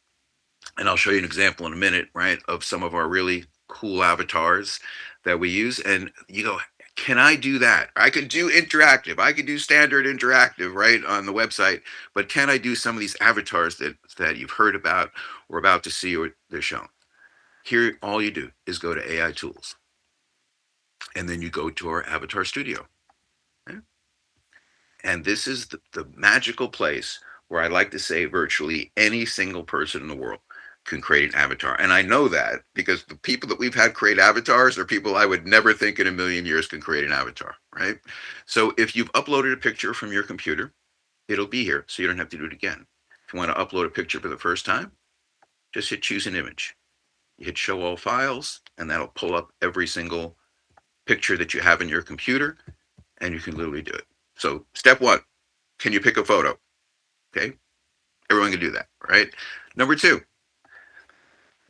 and I'll show you an example in a minute, right, of some of our really cool avatars that we use. And you go, can I do that? I could do interactive. I could do standard interactive, right, on the website. But can I do some of these avatars that you've heard about or about to see or they're shown? Here, all you do is go to AI Tools. And then you go to our Avatar Studio. Okay? And this is the magical place where I like to say virtually any single person in the world can create an avatar. And I know that because the people that we've had create avatars are people I would never think in a million years can create an avatar, right? So if you've uploaded a picture from your computer, it'll be here so you don't have to do it again. If you want to upload a picture for the first time, just hit choose an image. You hit show all files, and that'll pull up every single picture that you have in your computer, and you can literally do it. So step one, can you pick a photo? Okay, everyone can do that, right? Number two,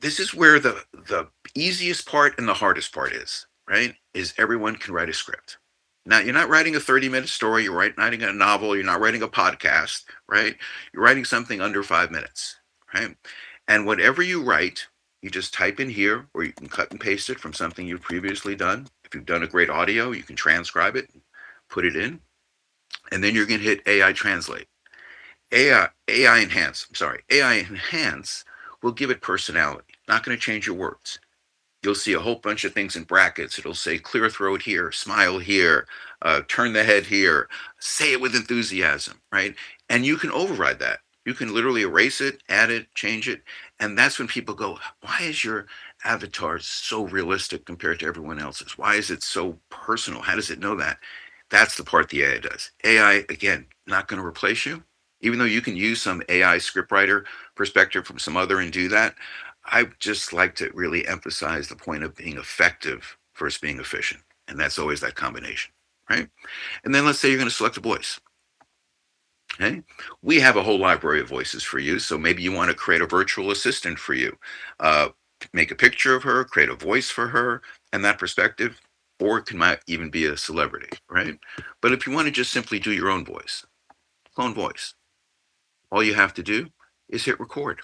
this is where the easiest part and the hardest part is, right? Is everyone can write a script. Now, you're not writing a 30-minute story, you're writing a novel, you're not writing a podcast, right? You're writing something under 5 minutes, right? And whatever you write, you just type in here, or you can cut and paste it from something you've previously done. If you've done a great audio, you can transcribe it, put it in, and then you're going to hit AI translate. AI enhance, I'm sorry, AI enhance will give it personality, not going to change your words. You'll see a whole bunch of things in brackets. It'll say clear throat here, smile here, turn the head here, say it with enthusiasm, right? And you can override that. You can literally erase it, add it, change it. And that's when people go, why is your avatar so realistic compared to everyone else's? Why is it so personal? How does it know that? That's the part the AI does. AI, again, not going to replace you. Even though you can use some AI scriptwriter perspective from some other and do that, I just like to really emphasize the point of being effective versus being efficient. And that's always that combination, right? And then let's say you're going to select a voice. Okay. We have a whole library of voices for you. So maybe you want to create a virtual assistant for you. Uh, Make a picture of her, create a voice for her, and that perspective, or it can might even be a celebrity, right? But if you want to just simply do your own voice, clone voice, all you have to do is hit record.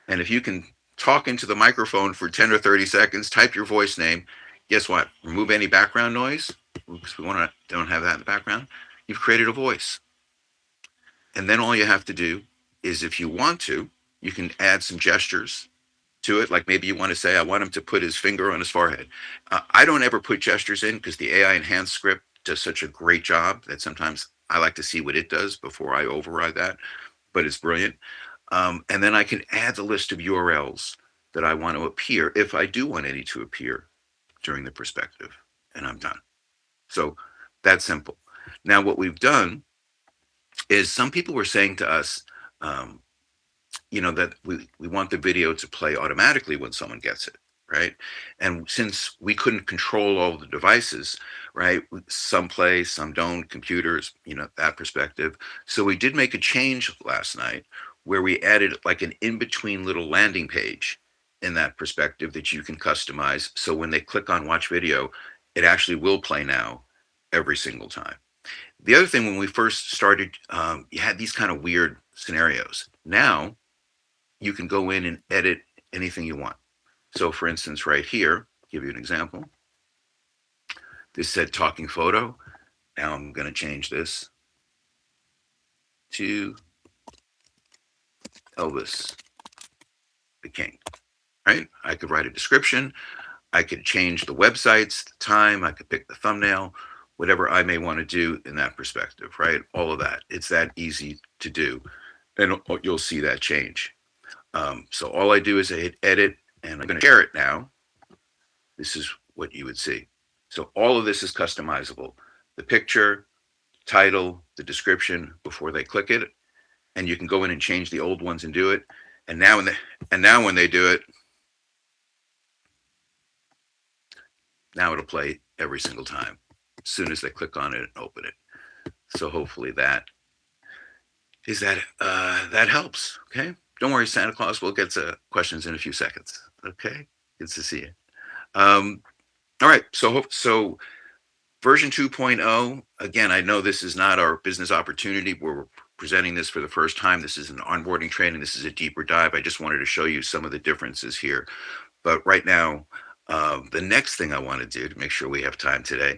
And if you can talk into the microphone for 10 or 30 seconds, type your voice name, guess what? Remove any background noise, because we want to don't have that in the background. You've created a voice. And then all you have to do is, if you want to, you can add some gestures to it. Like maybe you want to say, I want him to put his finger on his forehead. I don't ever put gestures in because the AI enhanced script does such a great job that sometimes I like to see what it does before I override that. But it's brilliant. And then I can add the list of URLs that I want to appear if I do want any to appear during the perspective, and I'm done. So that's simple. Now, what we've done is some people were saying to us, um, that we want the video to play automatically when someone gets it, right? And since we couldn't control all the devices, right, some play, some don't, computers, that perspective. So we did make a change last night where we added like an in-between little landing page in that perspective that you can customize, so when they click on watch video, it actually will play now every single time. The other thing, when we first started, you had these kind of weird scenarios. Now you can go in and edit anything you want. So for instance, right here, I'll give you an example. This said talking photo. Now I'm going to change this to Elvis the King, right? I could write a description. I could change the websites, the time. I could pick the thumbnail, whatever I may want to do in that perspective, right? All of that. It's that easy to do. And you'll see that change. So all I do is I hit edit, and I'm going to share it now. This is what you would see. So all of this is customizable. The picture, title, the description before they click it, and you can go in and change the old ones and do it. And now when they do it, now it'll play every single time as soon as they click on it and open it. So hopefully that helps. Okay. Don't worry, Santa Claus will get to questions in a few seconds. Okay. Good to see you. All right. So version 2.0, again, I know this is not our business opportunity where we're presenting this for the first time. This is an onboarding training. This is a deeper dive. I just wanted to show you some of the differences here. But right now, the next thing I want to do to make sure we have time today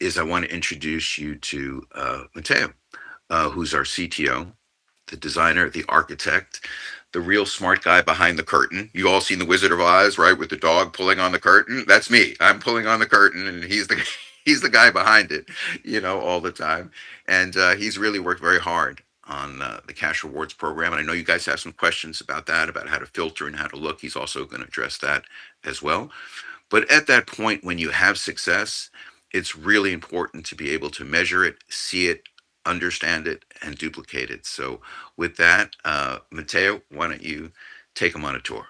is I want to introduce you to Matteo, who's our CTO, the designer, the architect, the real smart guy behind the curtain. You all seen The Wizard of Oz, right? With the dog pulling on the curtain. That's me. I'm pulling on the curtain, and he's the he's the guy behind it, all the time. And he's really worked very hard on the cash rewards program. And I know you guys have some questions about that, about how to filter and how to look. He's also going to address that as well. But at that point, when you have success, it's really important to be able to measure it, see it, understand it, and duplicate it. So with that, Matteo, why don't you take them on a tour?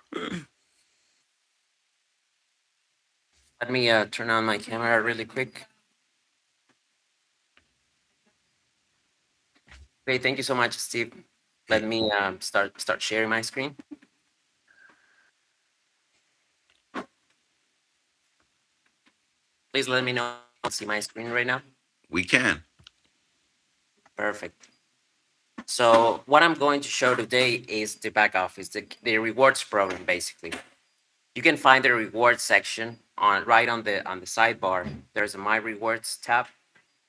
Let me turn on my camera really quick. Great, thank you so much, Steve. Let me start sharing my screen. Please let me know if you can see my screen right now. We can. Perfect. So what I'm going to show today is the back office, the rewards program, basically. You can find the rewards section right on the sidebar. There's a My Rewards tab.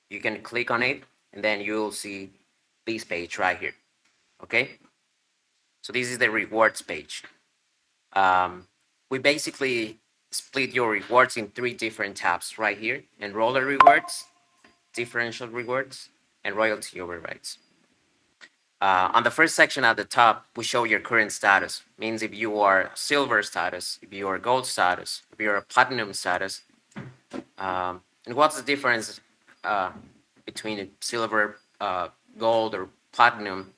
You can click on it, and then you'll see this page right here. Okay. So this is the rewards page. We basically split your rewards in 3 different tabs right here: enroller rewards, differential rewards, and royalty overrides. On the first section at the top, we show your current status. Means if you are silver status, if you are gold status, if you are platinum status. And what's the difference between silver, gold, or platinum?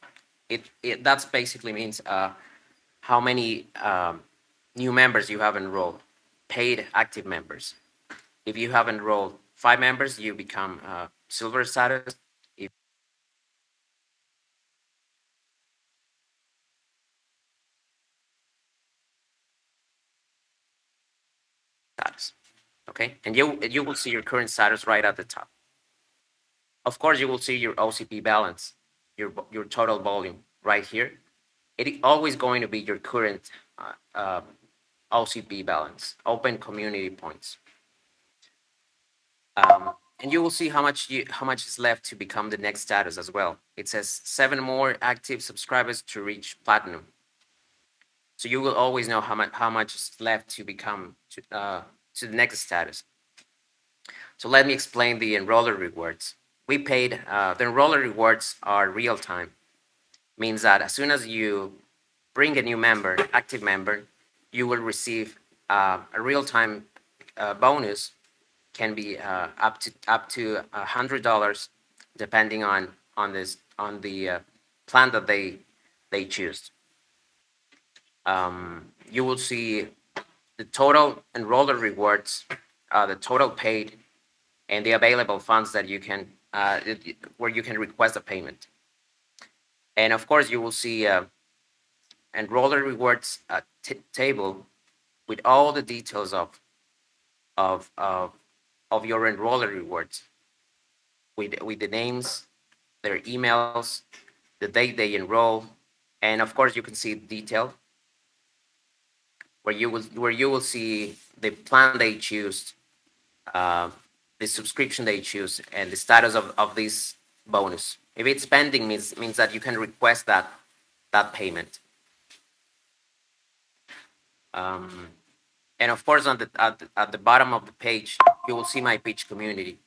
That's basically means how many new members you have enrolled, paid active members. If you have enrolled 5 members, you become silver status. If status, okay, and you will see your current status right at the top. Of course, you will see your OCP balance, your total volume right here. It is always going to be your current OCP balance, open community points. And you will see how much is left to become the next status as well. It says 7 more active subscribers to reach platinum. So you will always know how much is left to become to the next status. So let me explain the enroller rewards. We paid the enroller rewards are real time. Means that as soon as you bring a new member, active member, you will receive a real time bonus. Can be up to $100, depending on the plan that they choose. You will see the total enroller rewards, the total paid, and the available funds that you can where you can request a payment. And of course, you will see enroller rewards table with all the details of your enroller rewards, with the names, their emails, the date they enroll, and of course you can see detail where you will see the plan they choose, the subscription they choose, and the status of this bonus. If it's pending, means that you can request that payment. And of course, at the bottom of the page, you will see My Pitch Community,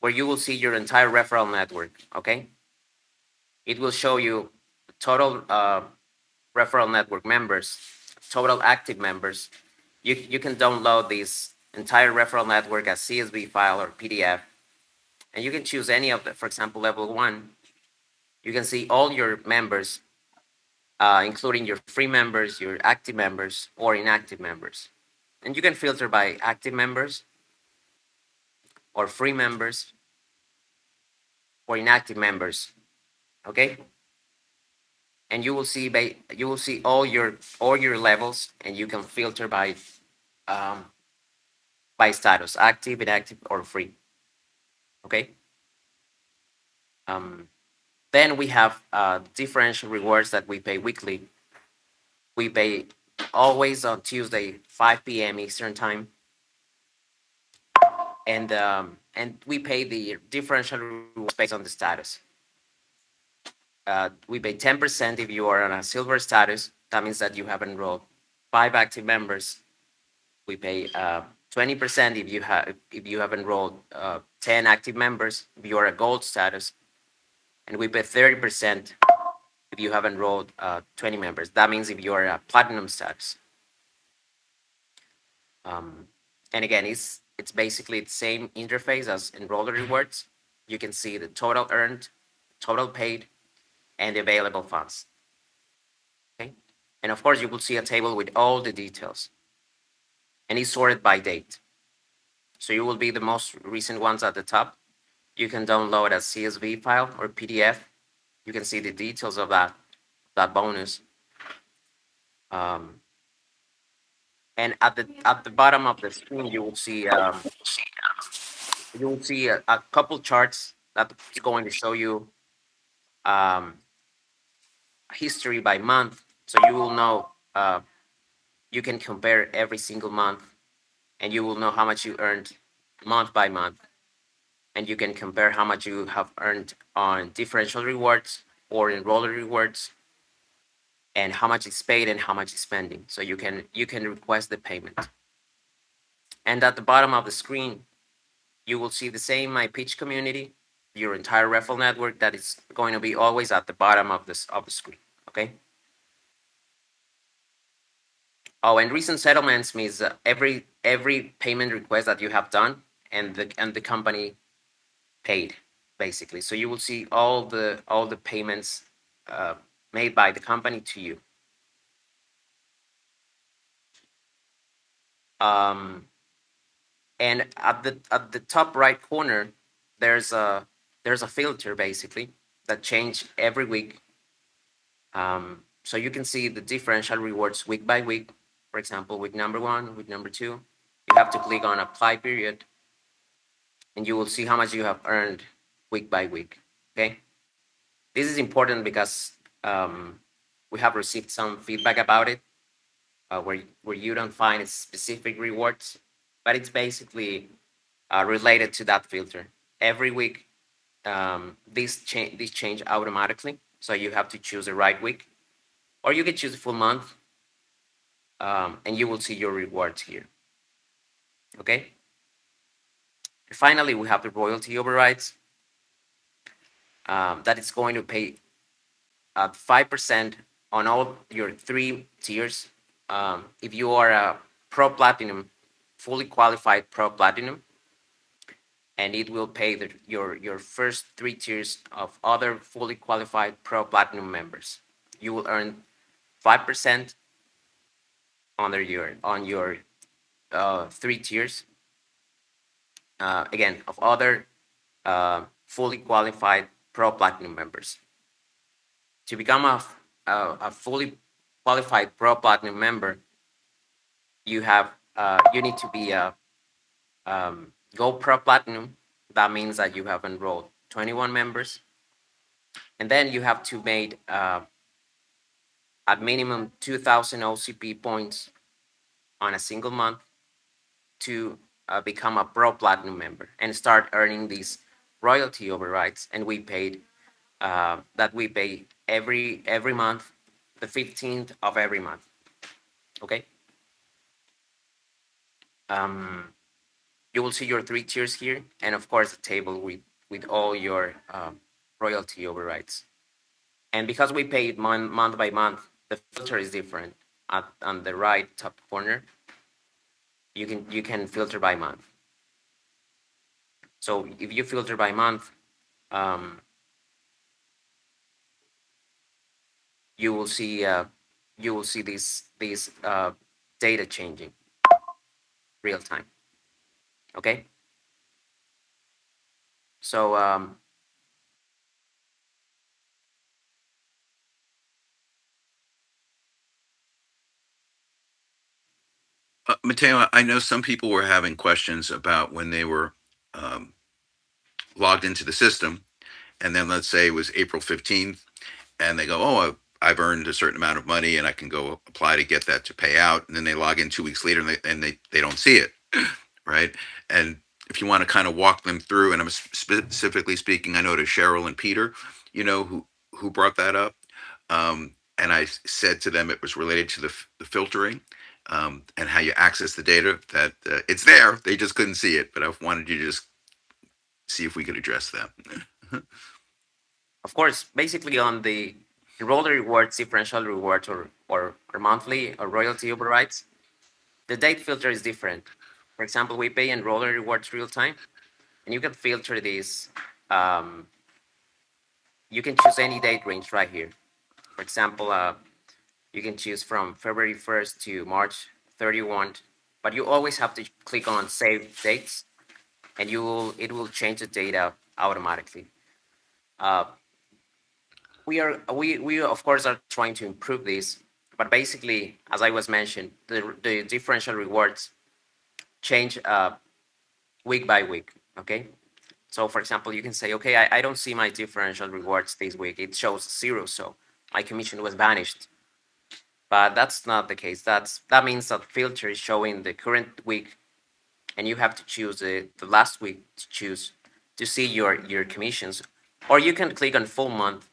where you will see your entire referral network. Okay, it will show you total referral network members, total active members. You can download this entire referral network as CSV file or PDF, and you can choose any of them. For example, level 1, you can see all your members, including your free members, your active members, or inactive members. And you can filter by active members, or free members, or inactive members. Okay, and you will see all your levels, and you can filter by status: active, inactive, or free. Okay. Then we have differential rewards that we pay weekly. We pay always on Tuesday, 5 p.m. Eastern time, and we pay the differential rewards based on the status. We pay 10% if you are on a silver status. That means that you have enrolled 5 active members. We pay 20% if you have enrolled 10 active members. If you are a gold status, and we pay 30% if you have enrolled 20 members. That means if you are a platinum status. And again, it's basically the same interface as enroller rewards. You can see the total earned, total paid, and the available funds. Okay, and of course you will see a table with all the details, and it's sorted by date. So you will be the most recent ones at the top. You can download a CSV file or PDF. You can see the details of that bonus. And at the bottom of the screen, you will see you will see a couple charts that's going to show you um, history by month, so you will know. You can compare every single month, and you will know how much you earned month by month, and you can compare how much you have earned on differential rewards or enroller rewards, and how much is paid and how much is spending. So you can request the payment. And at the bottom of the screen, you will see the same My Pitch community, your entire referral network that is going to be always at the bottom of the screen. Okay. Oh, and recent settlements means every payment request that you have done and the company paid basically. So you will see all the payments uh, made by the company to you. Um, and at the top right corner, there's a filter basically that change every week. So you can see the differential rewards week by week. For example, week number 1, week number 2, you have to click on apply period, and you will see how much you have earned week by week. Okay, this is important because we have received some feedback about it, where you don't find specific rewards, but it's basically related to that filter. Every week, these change automatically, so you have to choose the right week, or you can choose a full month, and you will see your rewards here. Okay. Finally, we have the royalty overrides. That is going to pay 5% on all your 3 tiers. If you are a Pro Platinum, fully qualified Pro Platinum, and it will pay your first 3 tiers of other fully qualified Pro Platinum members. You will earn 5% on your 3 tiers. Again, of other fully qualified Pro Platinum members. To become a fully qualified Pro Platinum member, you need to be a Gold Pro Platinum. That means that you have enrolled 21 members, and then you have to make at minimum 2,000 OCP points on a single month to become a Pro Platinum member and start earning these royalty overrides. And we pay every month, the 15th of every month. Okay. You will see your 3 tiers here, and of course the table with all your royalty overrides. And because we pay it month by month, the filter is different. On the right top corner, you can filter by month. So if you filter by month, you will see these data changing real time. Okay. So Mateo, I know some people were having questions about when they were um, logged into the system, and then let's say it was April 15th, and they go, "Oh, I've earned a certain amount of money, and I can go apply to get that to pay out." And then they log in 2 weeks later, and they don't see it, right? And if you want to kind of walk them through, and I'm specifically speaking, I know to Cheryl and Peter, who brought that up, and I said to them it was related to the filtering, and how you access the data. That it's there, they just couldn't see it. But I wanted you to just see if we could address that. of course, basically on the enroller rewards, differential rewards, or monthly or royalty overrides, the date filter is different. For example, we pay enroller rewards real time, and you can filter these. You can choose any date range right here. For example, you can choose from February 1st to March 31, but you always have to click on Save Dates, and it will change the data automatically. Uh, we of course are trying to improve this, but basically, as I was mentioned, the differential rewards change week by week. Okay. So for example, you can say, okay, I don't see my differential rewards this week. It shows 0. So my commission was vanished. But that's not the case. That means that filter is showing the current week, and you have to choose the last week to choose to see your commissions. Or you can click on full month,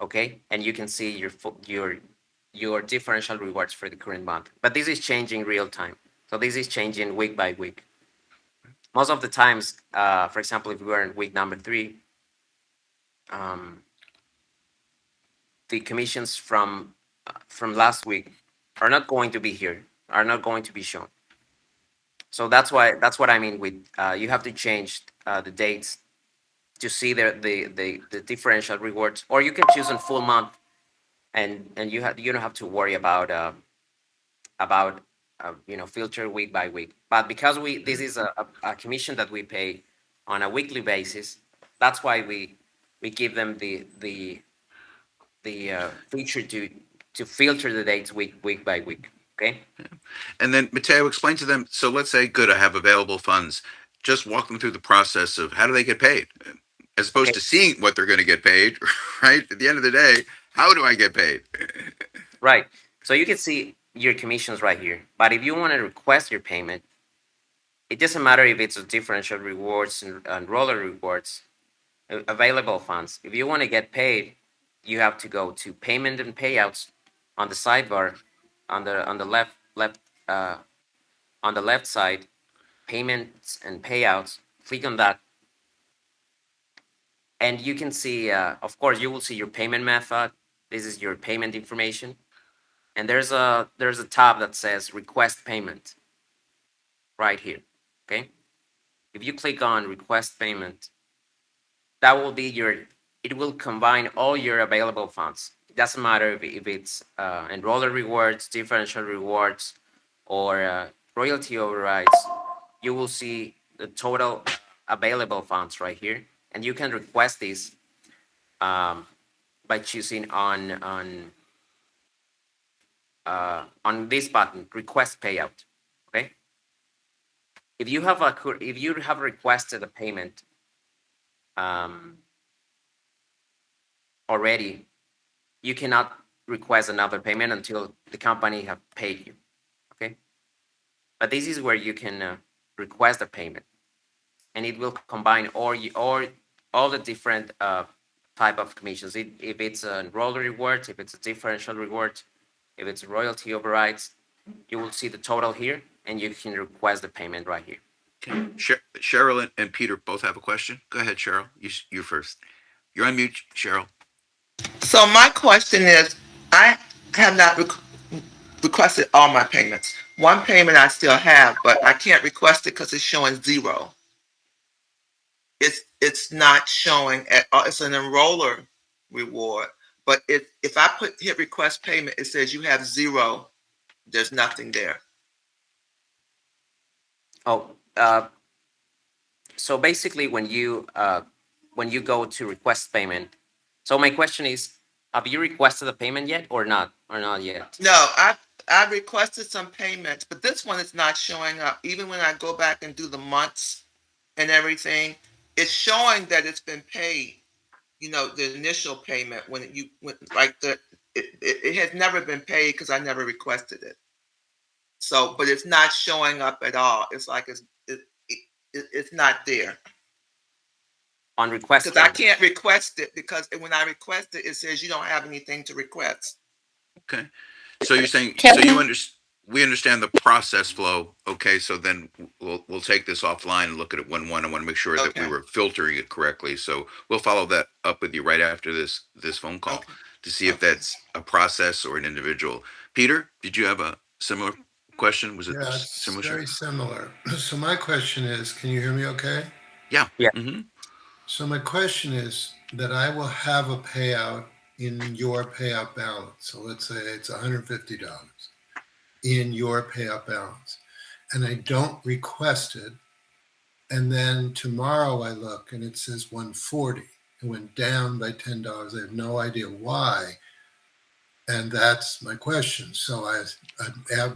okay, and you can see your differential rewards for the current month. But this is changing real time. So this is changing week by week. Most of the times, for example, if we were in week number 3, um, the commissions from last week are not going to be here, are not going to be shown. So that's what I mean with you have to change the dates to see the differential rewards, or you can choose on full month, and you don't have to worry about filter week by week. But because this is a commission that we pay on a weekly basis, that's why we give them the feature to filter the dates week by week. Okay. And then Mateo, explain to them. So let's say, good, I have available funds. Just walk them through the process of how do they get paid, as opposed Okay. to seeing what they're going to get paid. Right at the end of the day, how do I get paid? Right. So you can see your commissions right here. But if you want to request your payment, it doesn't matter if it's a differential rewards and roller rewards, available funds. If you want to get paid, you have to go to payment and payouts on the sidebar, on the uh, on the left side, payments and payouts. Click on that, and you can see. Of course, you will see your payment method. This is your payment information, and there's a tab that says request payment right here. Okay, if you click on request payment, that will be it will combine all your available funds. It doesn't matter if it's enroller rewards, differential rewards, or royalty overrides. You will see the total available funds right here, and you can request this by choosing on this button, request payout. Okay. If you have requested a payment um, already, you cannot request another payment until the company have paid you. Okay. But this is where you can request a payment, and it will combine all the different type of commissions. If it's a roller reward, if it's a differential reward, if it's royalty overrides, you will see the total here, and you can request the payment right here. Okay. Cheryl and Peter both have a question. Go ahead, Cheryl. You first. You're on mute, Cheryl. So my question is, I have not requested all my payments. One payment I still have, but I can't request it because it's showing 0. It's not showing at all. It's an enroller reward, but if I hit request payment, it says you have 0. There's nothing there. Oh, so basically, when you go to request payment, so my question is, have you requested a payment yet, or not yet? No, I requested some payments, but this one is not showing up. Even when I go back and do the months and everything, it's showing that it's been paid. The initial payment it has never been paid because I never requested it. So, but it's not showing up at all. It's like it's not there. On request Because I payment. can't request it because when I request it, it says you don't have anything to request. Okay. So you're saying we understand the process flow. Okay, so then we'll take this offline and look at it one. I want to make sure that we Okay. were filtering it correctly. So we'll follow that up with you right after this phone call Okay. to see if Okay. that's a process or an individual. Peter, did you have a similar question? Was it Yeah, it's similar? very similar. So my question is, can you hear me okay? Yeah. Yeah. Mm-hmm. So my question is that I will have a payout in your payout balance. So let's say it's $150 in your payout balance, and I don't request it. And then tomorrow I look and it says 140. It went down by $10. I have no idea why. And that's my question. So I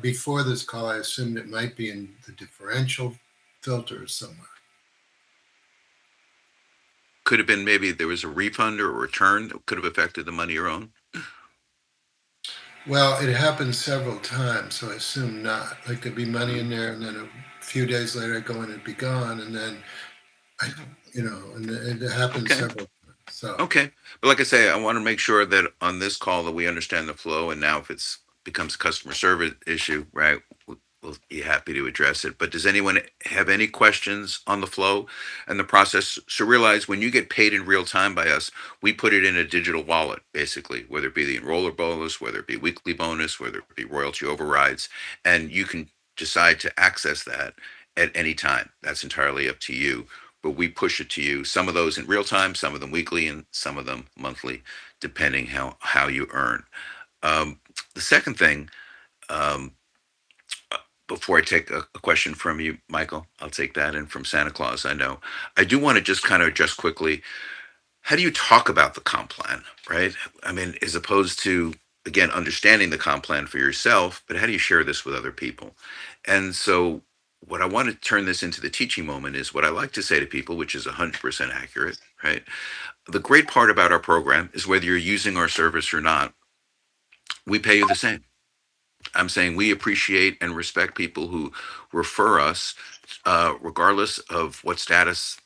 before this call, I assumed it might be in the differential filters somewhere. Could have been maybe there was a refund or a return that could have affected the money you're owed. Well, it happened several times, so I assume not. Like there'd be money in there, and then a few days later, I'd go in and it'd be gone, and then I, and it happened Okay. several times. So Okay. But like I say, I want to make sure that on this call that we understand the flow. And now if it's becomes a customer service issue, right, we'll be happy to address it. But does anyone have any questions on the flow and the process? So realize when you get paid in real time by us, we put it in a digital wallet, basically, whether it be the enroller bonus, whether it be weekly bonus, whether it be royalty overrides, and you can decide to access that at any time. That's entirely up to you, but we push it to you. Some of those in real time, some of them weekly, and some of them monthly, depending how you earn. The second thing, um, before I take a question from you, Michael, I'll take that, and from Santa Claus, I know. I do want to just kind of address quickly, how do you talk about the comp plan, right? I mean, as opposed to, again, understanding the comp plan for yourself, but how do you share this with other people? And so, what I want to turn this into the teaching moment is what I like to say to people, which is 100% accurate, right? The great part about our program is whether you're using our service or not, we pay you the same. I'm saying we appreciate and respect people who refer us, regardless of what status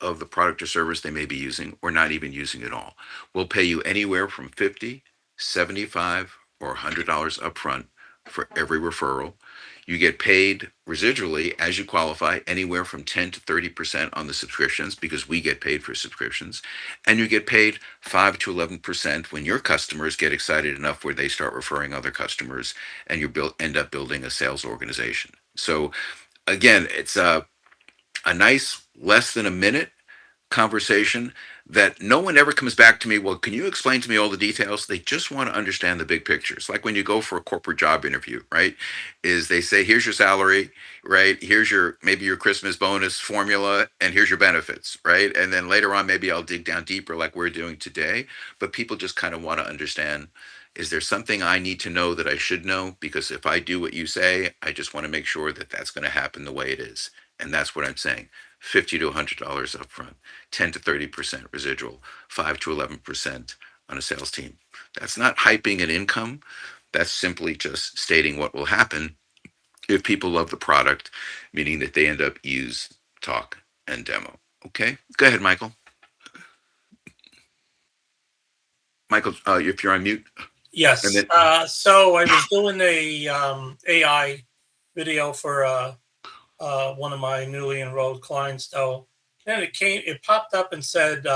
of the product or service they may be using or not even using at all. We'll pay you anywhere from 50, 75, or $100 upfront for every referral. You get paid residually as you qualify, anywhere from 10 to 30% on the subscriptions, because we get paid for subscriptions. And you get paid 5 to 11% when your customers get excited enough where they start referring other customers, and you end up building a sales organization. So again, it's a nice less than a minute conversation that no one ever comes back to me. Well, can you explain to me all the details? They just want to understand the big pictures. Like when you go for a corporate job interview, right? Is they say, here's your salary, right? Here's your maybe your Christmas bonus formula, and here's your benefits, right? And then later on, maybe I'll dig down deeper like we're doing today. But people just kind of want to understand, is there something I need to know that I should know? Because if I do what you say, I just want to make sure that that's going to happen the way it is. And that's what I'm saying. $50 to $100 upfront, 10 to 30% residual, 5 to 11% on a sales team. That's not hyping an income. That's simply just stating what will happen if people love the product, meaning that they end up use, talk, and demo. Okay, go ahead, Michael. Michael, if you're on mute. Yes. And then, So I was doing a AI video for one of my newly enrolled clients. Though, then it popped up and said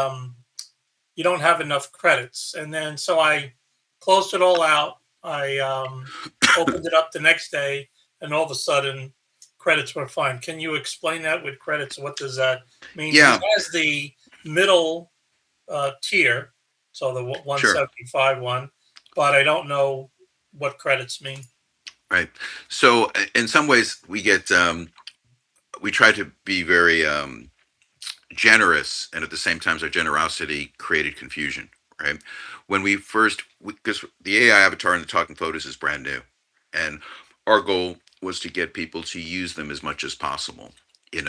you don't have enough credits, and then so I closed it all out. I opened it up the next day, and all of a sudden, credits were fine. Can you explain that with credits? What does that mean? Yeah. It has the middle tier, so the 175 one, but I don't know what credits mean. Right. So in some ways, we get we try to be very generous, and at the same time, our generosity created confusion. Right. When we first, because the AI avatar in the talking photos is brand new, and our goal was to get people to use them as much as possible.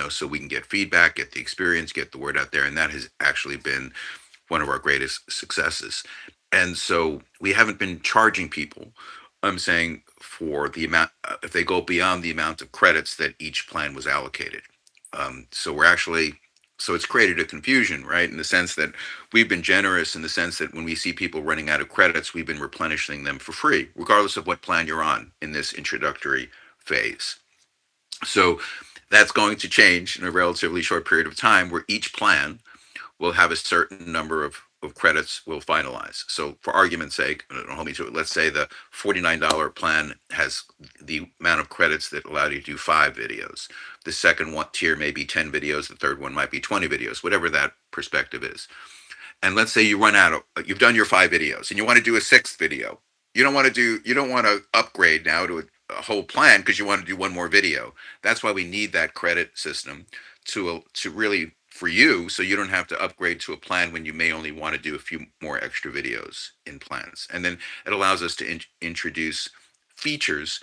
So we can get feedback, get the experience, get the word out there, and that has actually been one of our greatest successes. And so we haven't been charging people. I'm saying for the amount, if they go beyond the amount of credits that each plan was allocated. So we're actually, so it's created a confusion, right? In the sense that we've been generous in the sense that when we see people running out of credits, we've been replenishing them for free, regardless of what plan you're on in this introductory phase. So that's going to change in a relatively short period of time where each plan will have a certain number of credits we'll finalize. So for argument's sake, don't hold me to it, let's say the $49 plan has the amount of credits that allow you to do 5 videos. The second one tier may be 10 videos, the third one might be 20 videos, whatever that perspective is. And let's say you run out of, you've done your 5 videos and you want to do a 6th video. You don't want to upgrade now to a whole plan because you want to do one more video. That's why we need that credit system to really, for you, so you don't have to upgrade to a plan when you may only want to do a few more extra videos in plans. And then it allows us to introduce features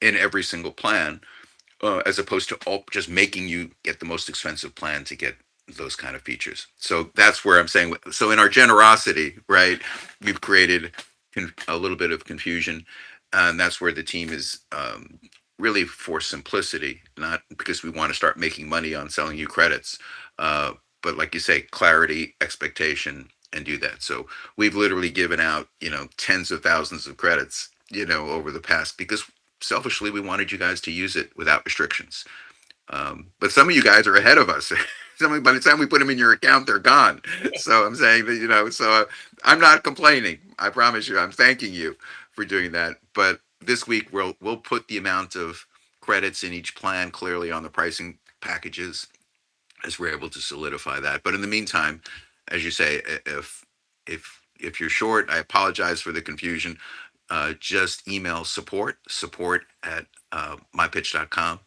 in every single plan as opposed to just making you get the most expensive plan to get those kind of features. So that's where I'm saying. So in our generosity, right, we've created a little bit of confusion, and that's where the team is really for simplicity, not because we want to start making money on selling you credits, but like you say, clarity, expectation, and do that. So we've literally given out, tens of thousands of credits, over the past because selfishly we wanted you guys to use it without restrictions. But some of you guys are ahead of us. By the time we put them in your account, they're gone. So I'm saying that, I'm not complaining. I promise you, I'm thanking you for doing that. But this week we'll put the amount of credits in each plan clearly on the pricing packages as we're able to solidify that. But in the meantime, as you say, if you're short, I apologize for the confusion. Just email support at mypitch.com.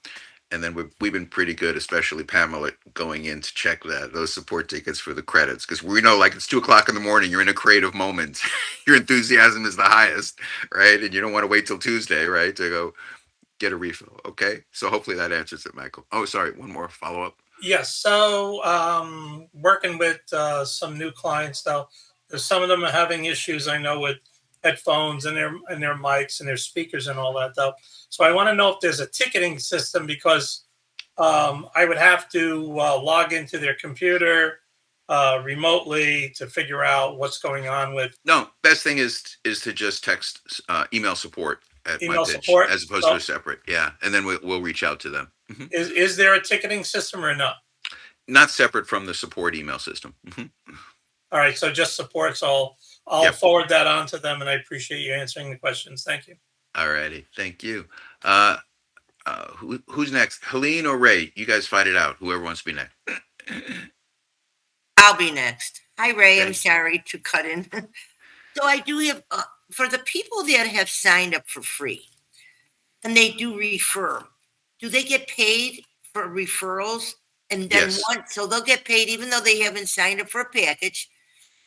And then we've been pretty good, especially Pamela, going in to check those support tickets for the credits, because we know, like, it's 2 o'clock in the morning. You're in a creative moment. Your enthusiasm is the highest, right? And you don't want to wait till Tuesday, right, to go get a refill. Okay, so hopefully that answers it, Michael. Oh, sorry, one more follow up. Yes. So working with some new clients though, there's some of them are having issues. I know with headphones and their mics and their speakers and all that though. So I want to know if there's a ticketing system because I would have to log into their computer remotely to figure out what's going on with No, best thing is to just text, email support at email my pitch support. as opposed to a separate. Yeah, and then we'll reach out to them. Is there a ticketing system or not? Not separate from the support email system. All right, so just support. So I'll Yep. forward that on to them, and I appreciate you answering the questions. Thank you. All righty, thank you. Who's next? Helene or Ray? You guys fight it out. Whoever wants to be next. I'll be next. Hi, Ray. Okay. I'm sorry to cut in. So I do have, for the people that have signed up for free and they do refer, do they get paid for referrals? And then Yes. once, so they'll get paid even though they haven't signed up for a package,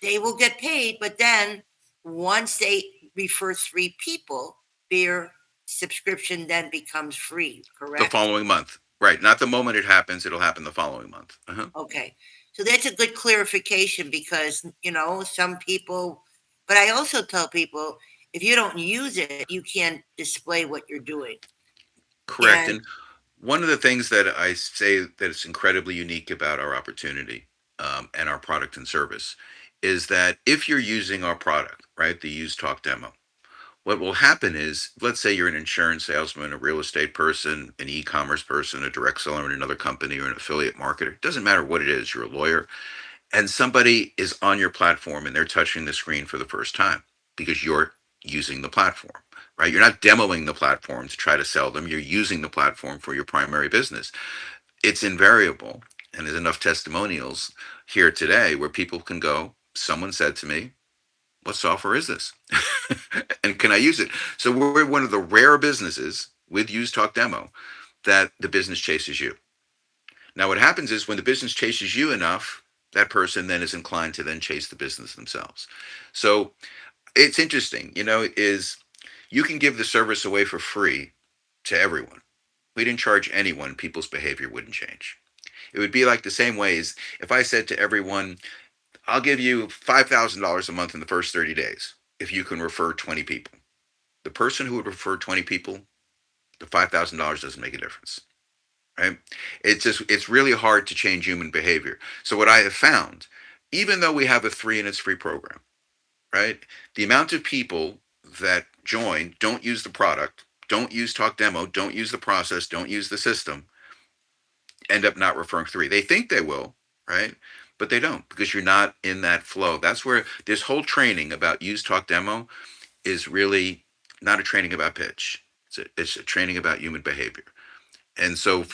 they will get paid. But then once they refer 3 people, their subscription then becomes free, The correct? following month, right? Not the moment it happens. It'll happen the following month. Okay. So that's a good clarification because, some people, but I also tell people if you don't use it, you can't display what you're doing. Correct. And- And one of the things that I say that is incredibly unique about our opportunity and our product and service is that if you're using our product, right, the Use Talk demo, what will happen is, let's say you're an insurance salesman, a real estate person, an e-commerce person, a direct seller in another company, or an affiliate marketer. It doesn't matter what it is. You're a lawyer, and somebody is on your platform and they're touching the screen for the first time because you're using the platform, right? You're not demoing the platform to try to sell them. You're using the platform for your primary business. It's invariable, and there's enough testimonials here today where people can go, someone said to me, what software is this? And can I use it? So we're one of the rare businesses with Use Talk Demo that the business chases you. Now, what happens is when the business chases you enough, that person then is inclined to then chase the business themselves. So it's interesting, is you can give the service away for free to everyone. We didn't charge anyone, people's behavior wouldn't change. It would be like the same way as if I said to everyone, I'll give you $5,000 a month in the first 30 days if you can refer 20 people. The person who would refer 20 people, the $5,000 doesn't make a difference, right? It's really hard to change human behavior. So what I have found, even though we have a 3 and it's free program, right? The amount of people that join, don't use the product, don't use Talk Demo, don't use the process, don't use the system, end up not referring 3. They think they will, right? But they don't because you're not in that flow. That's where this whole training about Use Talk Demo is really not a training about pitch. It's a training about human behavior. And so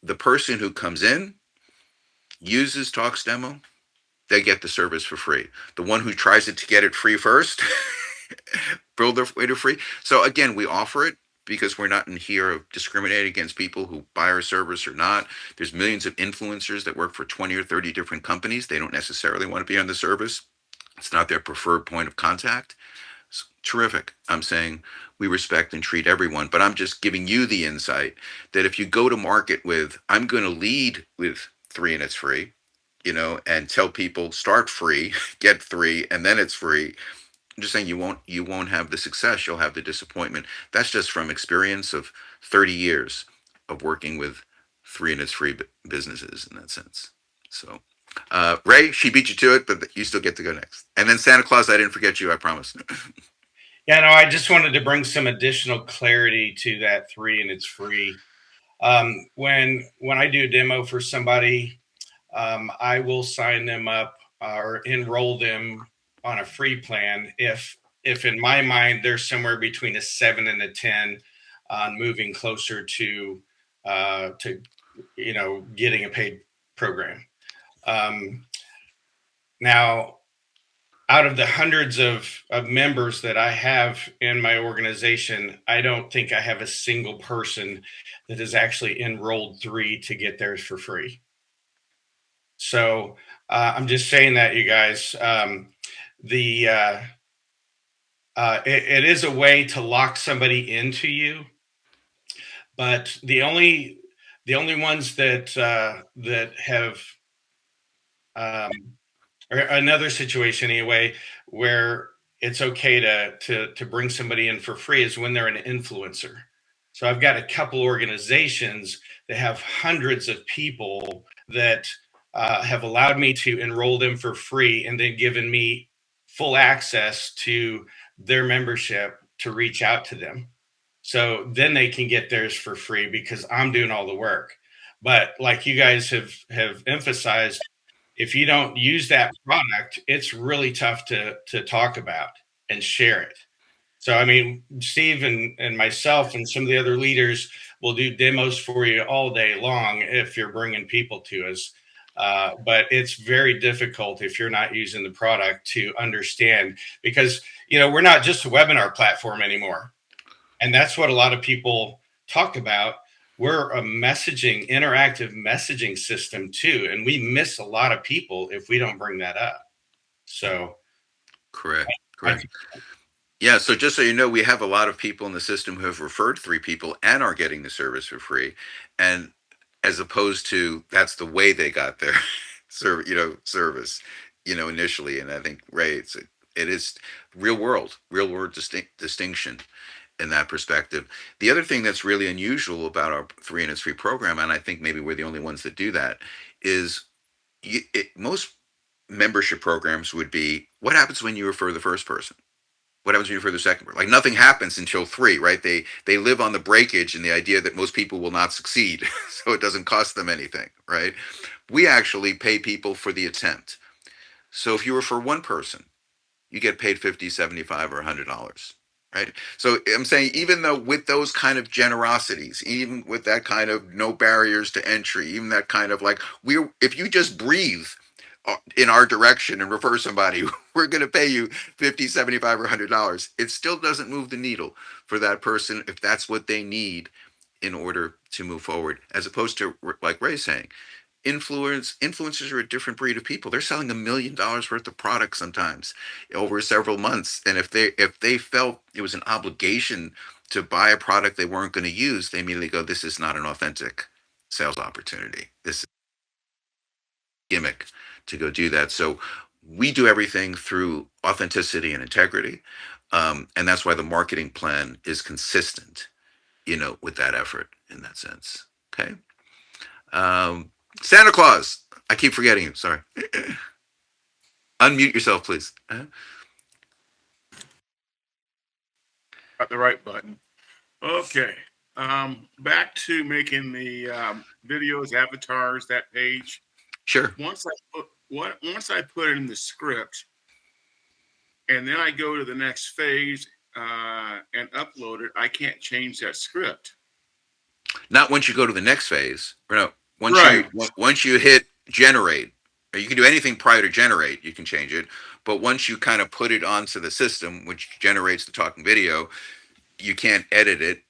the person who comes in, uses Talks Demo, they get the service for free. The one who tries it to get it free first, build their way to free. So again, we offer it because we're not in here of discriminating against people who buy our service or not. There's millions of influencers that work for 20 or 30 different companies. They don't necessarily want to be on the service. It's not their preferred point of contact. Terrific. I'm saying we respect and treat everyone, but I'm just giving you the insight that if you go to market with, I'm going to lead with 3 and it's free, and tell people start free, get 3, and then it's free. I'm just saying you won't have the success. You'll have the disappointment. That's just from experience of 30 years of working with 3 and it's free businesses in that sense. So, Ray, she beat you to it, but you still get to go next. And then Santa Claus, I didn't forget you. I promise. Yeah, no, I just wanted to bring some additional clarity to that 3 and it's free. When I do a demo for somebody, I will sign them up or enroll them on a free plan if in my mind they're somewhere between a 7 and a 10 on moving closer to getting a paid program. Now, out of the hundreds of members that I have in my organization, I don't think I have a single person that has actually enrolled 3 to get theirs for free. So I'm just saying that, you guys, it is a way to lock somebody into you, but the only ones that have or another situation anyway where it's okay to bring somebody in for free is when they're an influencer. So I've got a couple organizations that have hundreds of people that have allowed me to enroll them for free and then given me full access to their membership to reach out to them. So then they can get theirs for free because I'm doing all the work. But like you guys have emphasized, if you don't use that product, it's really tough to talk about and share it. So, I mean, Steve and myself and some of the other leaders will do demos for you all day long if you're bringing people to us. But it's very difficult if you're not using the product to understand because, we're not just a webinar platform anymore. And that's what a lot of people talk about. We're a interactive messaging system too. And we miss a lot of people if we don't bring that up. So. Correct. Yeah. So just so you know, we have a lot of people in the system who have referred 3 people and are getting the service for free. And as opposed to that's the way they got their service, initially. And I think, Ray, it is real world distinction in that perspective. The other thing that's really unusual about our 3 and it's free program, and I think maybe we're the only ones that do that, is most membership programs would be, what happens when you refer the first person? What happens when you refer the second person? Like nothing happens until 3, right? They live on the breakage and the idea that most people will not succeed, so it doesn't cost them anything, right? We actually pay people for the attempt. So if you refer one person, you get paid $50, $75, or $100. Right. So I'm saying, even though with those kind of generosities, even with that kind of no barriers to entry, even that kind of like, if you just breathe in our direction and refer somebody, we're going to pay you $50, $75, or $100. It still doesn't move the needle for that person if that's what they need in order to move forward, as opposed to, like Ray's saying, influencers are a different breed of people. They're selling $1 million worth of products sometimes over several months. And if they felt it was an obligation to buy a product they weren't going to use, they immediately go, this is not an authentic sales opportunity. This is a gimmick to go do that. So we do everything through authenticity and integrity. And that's why the marketing plan is consistent, with that effort in that sense. Okay. Santa Claus. I keep forgetting you. Sorry. Unmute yourself, please. Got the right button. Okay. Back to making the videos, avatars, that page. Sure. Once I put in the script, and then I go to the next phase and upload it, I can't change that script. Not once you go to the next phase. No. Right. Once you hit generate, or you can do anything prior to generate, you can change it. But once you kind of put it onto the system, which generates the talking video, you can't edit it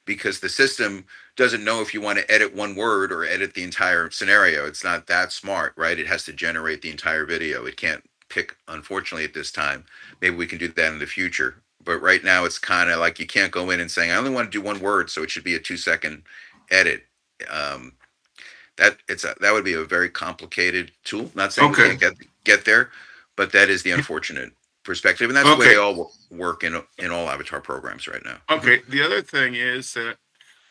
because the system doesn't know if you want to edit one word or edit the entire scenario. It's not that smart, right? It has to generate the entire video. It can't pick, unfortunately, at this time. Maybe we can do that in the future, but right now it's kind of like you can't go in and saying I only want to do one word, so it should be a 2 second edit. Um, that would be a very complicated tool. Not saying we Okay. can't get there, but that is the unfortunate perspective, and that's the way Okay. they all work in all Avatar programs right now. Okay. The other thing is that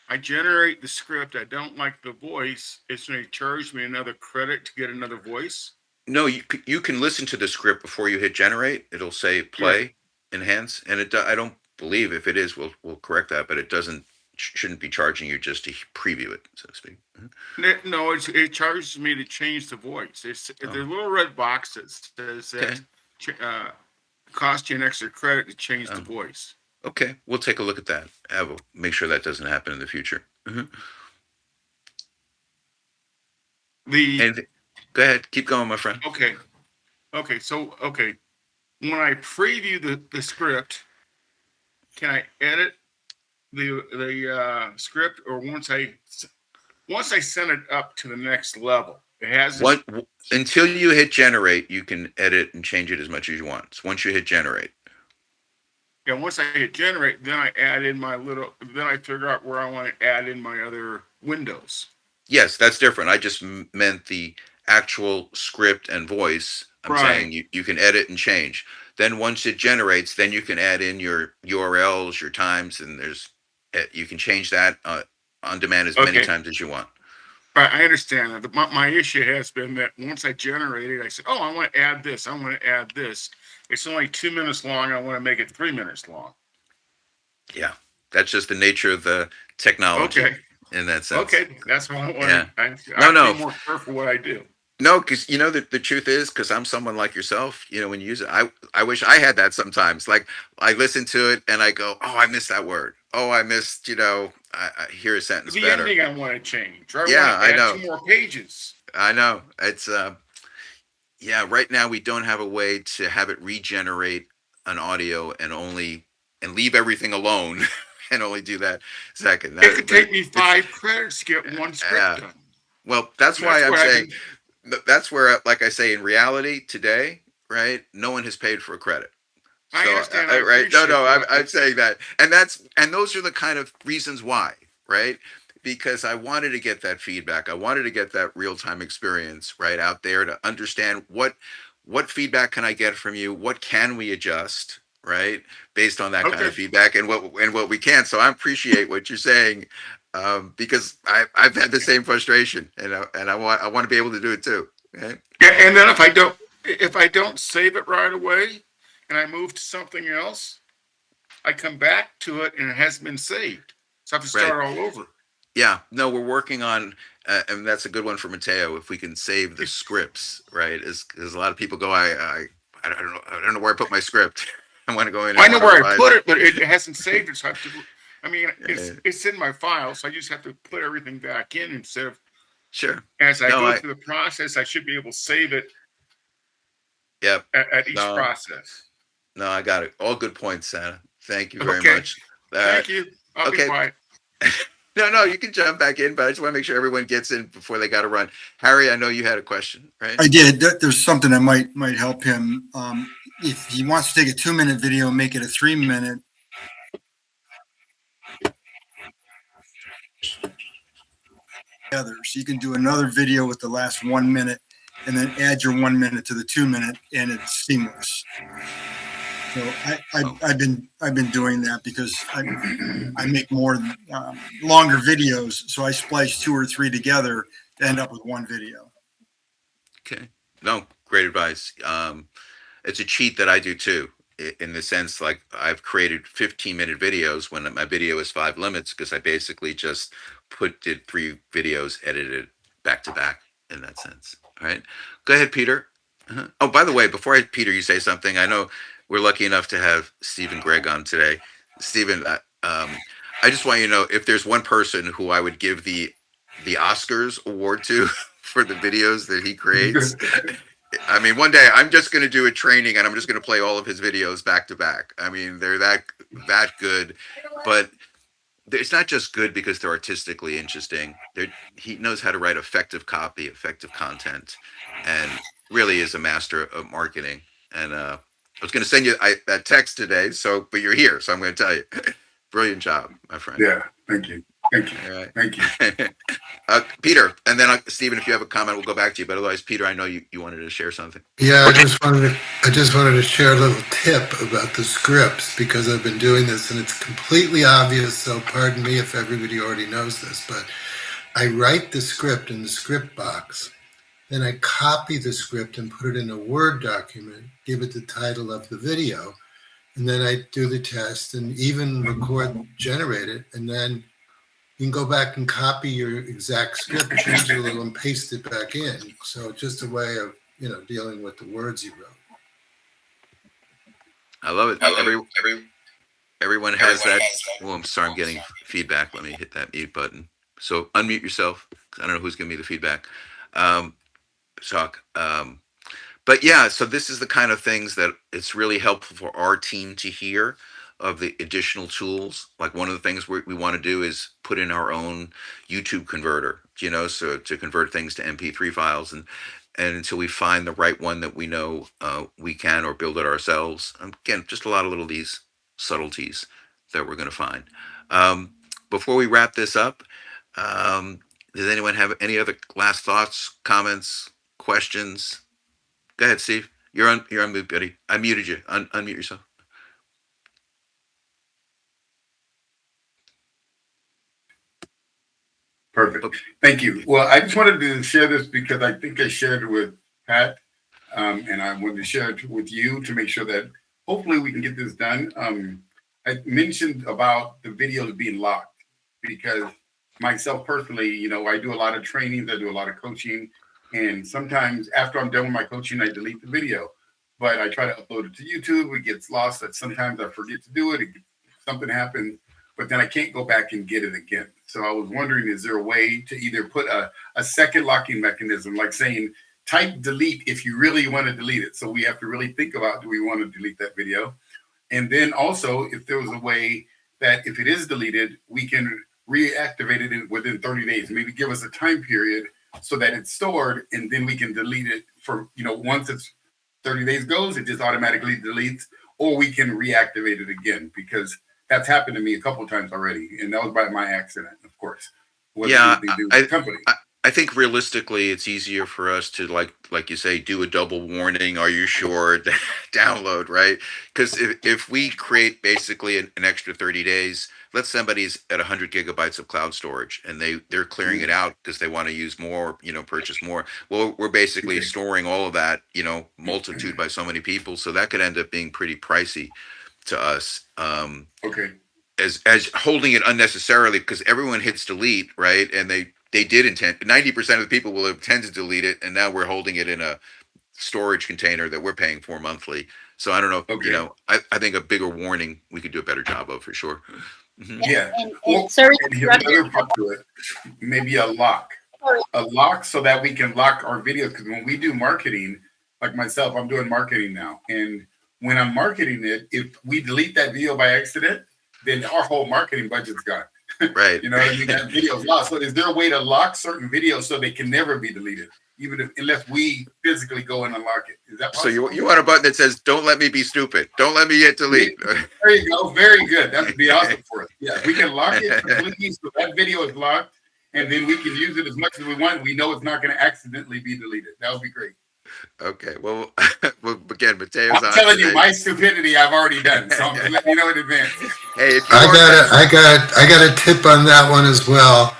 I generate the script. I don't like the voice. It's going to charge me another credit to get another voice. No, you can listen to the script before you hit generate. It'll say play, enhance, and I don't believe if it is, we'll correct that, but it doesn't shouldn't be charging you just to preview it, so to speak. No, it charges me to change the voice. It's the little red box that says that cost you an extra credit to change the voice. Okay, we'll take a look at that. We'll make sure that doesn't happen in the future. And go ahead, keep going, my friend. Okay. So when I preview the script, can I edit the script, or once I send it up to the next level, it has until you hit generate, you can edit and change it as much as you want. So once you hit generate. Yeah, once I hit generate, then I add in then I figure out where I want to add in my other windows. Yes, that's different. I just meant the actual script and voice. I'm saying you can edit and change. Then once it generates, then you can add in your URLs, your times, and you can change that on demand as many times as you want. Right, I understand that. My issue has been that once I generate it, I said, "Oh, I want to add this. I want to add this." It's only 2 minutes long. I want to make it 3 minutes long. Yeah, that's just the nature of the technology. In that sense. Okay, that's what I want. Yeah. I be more careful what I do. No, because the truth is, because I'm someone like yourself, when you use it, I wish I had that sometimes. Like I listen to it and I go, oh, I missed that word. Oh, I missed, I hear a sentence the better. ending I want to change. I know. 2 more pages. I know. It's right now we don't have a way to have it regenerate an audio and leave everything alone and only do that second. It could take me 5 credits to get one script done. Well, that's why I'm saying that's where, like I say, in reality today, right? No one has paid for a credit. I understand. Right? No, I'm saying that, and those are the kind of reasons why, right? Because I wanted to get that feedback. I wanted to get that real-time experience right out there to understand what feedback can I get from you? What can we adjust, right? Based on that kind of feedback and what we can. So I appreciate what you're saying. Because I've had the same frustration, and I want to be able to do it too. Okay? Yeah, and then if I don't save it right away, and I move to something else, I come back to it and it hasn't been saved, so I have to start all over. Yeah, no, we're working on, and that's a good one for Mateo. If we can save the scripts, right? Because a lot of people go, I don't know where I put my script. I want to go in. I know where I put it, but it hasn't saved it, so I have to. I mean, it's in my file, so I just have to put everything back in instead of. Sure. As I go through the process, I should be able to save it. Yep. At each process. No, I got it. All good points, Santa. Thank you very much. Thank you. I'll be quiet. No, you can jump back in, but I just want to make sure everyone gets in before they got to run. Harry, I know you had a question, right? I did. There's something that might help him. If he wants to take a 2-minute video and make it a 3-minute. So you can do another video with the last 1 minute and then add your 1 minute to the 2 minute, and it's seamless. So I've been doing that because I make more longer videos, so I splice 2 or 3 together to end up with one video. Okay, no, great advice. It's a cheat that I do too, in the sense like I've created 15-minute videos when my video is 5 limits because I basically just did 3 videos edited back to back in that sense. All right, go ahead, Peter. Oh, by the way, before Peter, you say something. I know we're lucky enough to have Stephen Gregg on today. Stephen, I just want you to know if there's one person who I would give the Oscars award to for the videos that he creates. I mean, one day I'm just going to do a training and I'm just going to play all of his videos back to back. I mean, they're that good, but it's not just good because they're artistically interesting. He knows how to write effective copy, effective content, and really is a master of marketing. And I was going to send you a text today, but you're here, so I'm going to tell you. Brilliant job, my friend. Yeah, thank you. Thank you. All right. Thank you. Peter, and then Stephen, if you have a comment, we'll go back to you. But otherwise, Peter, I know you wanted to share something. Yeah, I just wanted to share a little tip about the scripts because I've been doing this and it's completely obvious. So pardon me if everybody already knows this, but I write the script in the script box. Then I copy the script and put it in a Word document, give it the title of the video, and then I do the test and even generate it. And then you can go back and copy your exact script, change it a little and paste it back in. So just a way of, dealing with the words you wrote. I love it. Everyone has that. Oh, I'm sorry, I'm getting feedback. Let me hit that mute button. So unmute yourself. I don't know who's giving me the feedback. But yeah, so this is the kind of things that it's really helpful for our team to hear of the additional tools. Like one of the things we want to do is put in our own YouTube converter, so to convert things to MP3 files and until we find the right one that we know we can or build it ourselves. Again, just a lot of little these subtleties that we're going to find. Before we wrap this up, does anyone have any other last thoughts, comments, questions? Go ahead, Steve. You're on mute, buddy. I muted you. Unmute yourself. Perfect. Thank you. Well, I just wanted to share this because I think I shared it with Pat, and I wanted to share it with you to make sure that hopefully we can get this done. I mentioned about the videos being locked because myself personally, I do a lot of trainings, I do a lot of coaching, and sometimes after I'm done with my coaching, I delete the video, but I try to upload it to YouTube. It gets lost. That sometimes I forget to do it. Something happens, but then I can't go back and get it again. So I was wondering, is there a way to either put a second locking mechanism, like saying type delete if you really want to delete it? So we have to really think about, do we want to delete that video? And then also, if there was a way that if it is deleted, we can reactivate it within 30 days, maybe give us a time period so that it's stored, and then we can delete it for, once it's 30 days goes, it just automatically deletes, or we can reactivate it again, because that's happened to me a couple of times already, and that was by my accident, of course. Yeah, I think realistically, it's easier for us to like you say, do a double warning. Are you sure? Download, right? Because if we create basically an extra 30 days, let's somebody's at 100 gigabytes of cloud storage and they're clearing it out because they want to use more, purchase more. Well, we're basically storing all of that, multitude by so many people, so that could end up being pretty pricey to us. Okay. As holding it unnecessarily, because everyone hits delete, right? And they did intend, 90% of the people will intend to delete it, and now we're holding it in a storage container that we're paying for monthly. So I don't know, Okay. I think a bigger warning we could do a better job of for sure. Mhm. Yeah. And sorry, And here's another part to it. Maybe a lock so that we can lock our videos. Because when we do marketing, like myself, I'm doing marketing now. And when I'm marketing it, if we delete that video by accident, then our whole marketing budget's gone. Right. You know what I mean? That video's lost. So is there a way to lock certain videos so they can never be deleted, unless we physically go and unlock it? Is that possible? So you want a button that says, "Don't let me be stupid. Don't let me hit delete." There you go. Very good. That would be awesome for us. Yeah, we can lock it completely so that video is locked, and then we can use it as much as we want. We know it's not going to accidentally be deleted. That would be great. Okay. Well, again, Mateo's I'm on telling you, today. my stupidity I've already done. So I'm letting you know in advance. Hey, if you I got a tip on that one as well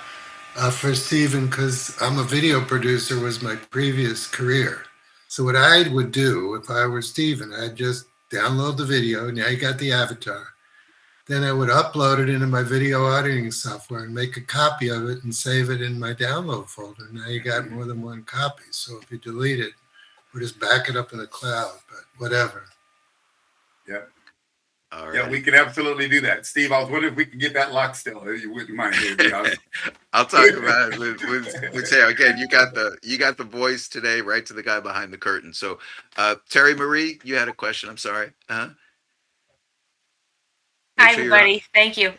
for Stephen, because I'm a video producer, was my previous career. So what I would do if I were Stephen, I'd just download the video. Now you got the avatar. Then I would upload it into my video editing software and make a copy of it and save it in my download folder. Now you got more than one copy. So if you delete it, or just back it up in the cloud, but whatever. Yeah. All right. Yeah, we can absolutely do that. Steve, I was wondering if we could get that locked still, if you wouldn't mind. It'd be awesome. I'll talk about it with Mateo. Again, you got the voice today, right to the guy behind the curtain. So, Terry Marie, you had a question. I'm sorry. Hi, Make sure you're on. everybody. Thank you.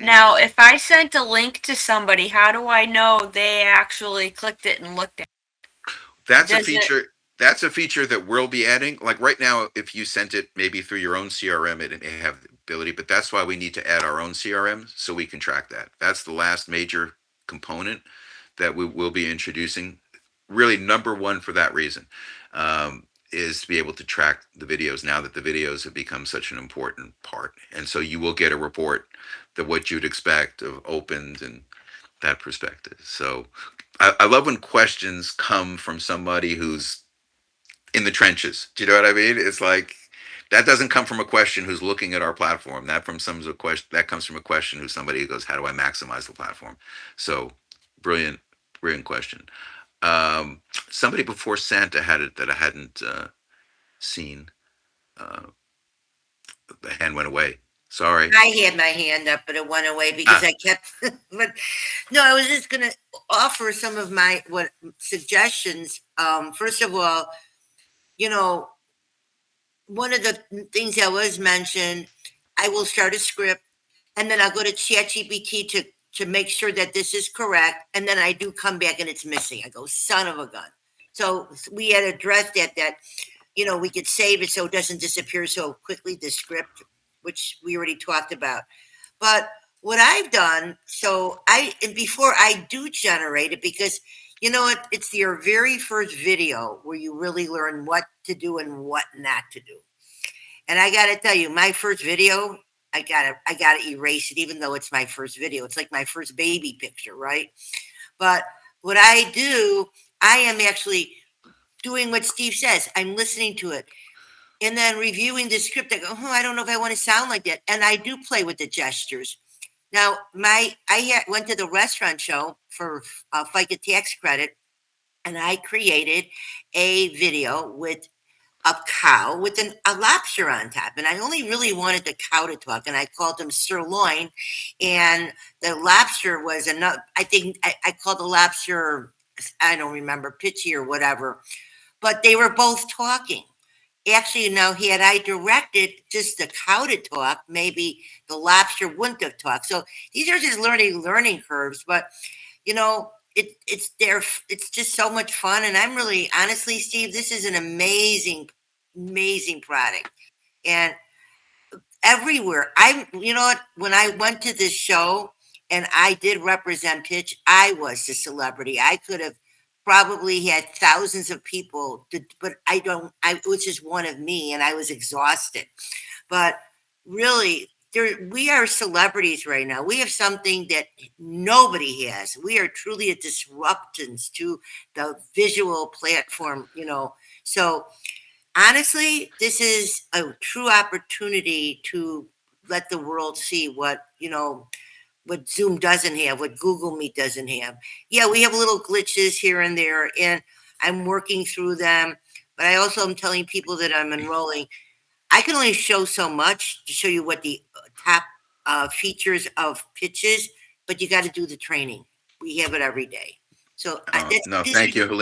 Now, if I sent a link to somebody, how do I know they actually clicked it and looked at it? That's a Does it- feature. That's a feature that we'll be adding. Like right now, if you sent it maybe through your own CRM, it may have the ability, but that's why we need to add our own CRM so we can track that. That's the last major component that we will be introducing. Really, number one for that reason is to be able to track the videos now that the videos have become such an important part. And so you will get a report that what you'd expect of opened and that perspective. So I love when questions come from somebody who's in the trenches. Do you know what I mean? It's like that doesn't come from a question who's looking at our platform. That comes from a question who's somebody who goes, "How do I maximize the platform?" So brilliant question. Somebody before Santa had it that I hadn't seen. The hand went away. Sorry. I had my hand up, but it went away because I kept. But no, I was just going to offer some of my suggestions. First of all, one of the things that was mentioned, I will start a script, and then I'll go to ChatGPT to make sure that this is correct, and then I do come back and it's missing. I go, son of a gun. So we had addressed that we could save it so it doesn't disappear so quickly, the script, which we already talked about. But what I've done, and before I do generate it, because it's your very first video where you really learn what to do and what not to do. And I got to tell you, my first video, I gotta erase it, even though it's my first video. It's like my first baby picture, right? But what I do, I am actually doing what Steve says. I'm listening to it and then reviewing the script. I go, I don't know if I want to sound like that. And I do play with the gestures. Now, I went to the restaurant show for FICA tax credit, and I created a video with a cow with a lobster on top. And I only really wanted the cow to talk, and I called him sirloin. And the lobster was I think I called the lobster, I don't remember, pitchy or whatever. But they were both talking. Actually, now, had I directed just the cow to talk, maybe the lobster wouldn't have talked. So these are just learning curves. But, it's there. It's just so much fun. And I'm really, honestly, Steve, this is an amazing, amazing product. And everywhere, when I went to this show and I did represent Pitch, I was the celebrity. I could have probably had thousands of people, but it was just one of me, and I was exhausted. But really, we are celebrities right now. We have something that nobody has. We are truly a disruptance to the visual platform, So honestly, this is a true opportunity to let the world see what Zoom doesn't have, what Google Meet doesn't have. Yeah, we have little glitches here and there, and I'm working through them. But I also am telling people that I'm enrolling. I can only show so much to show you what the top features of Pitch is, but you got to do the training. We have it every day. So No, thank you, Helene.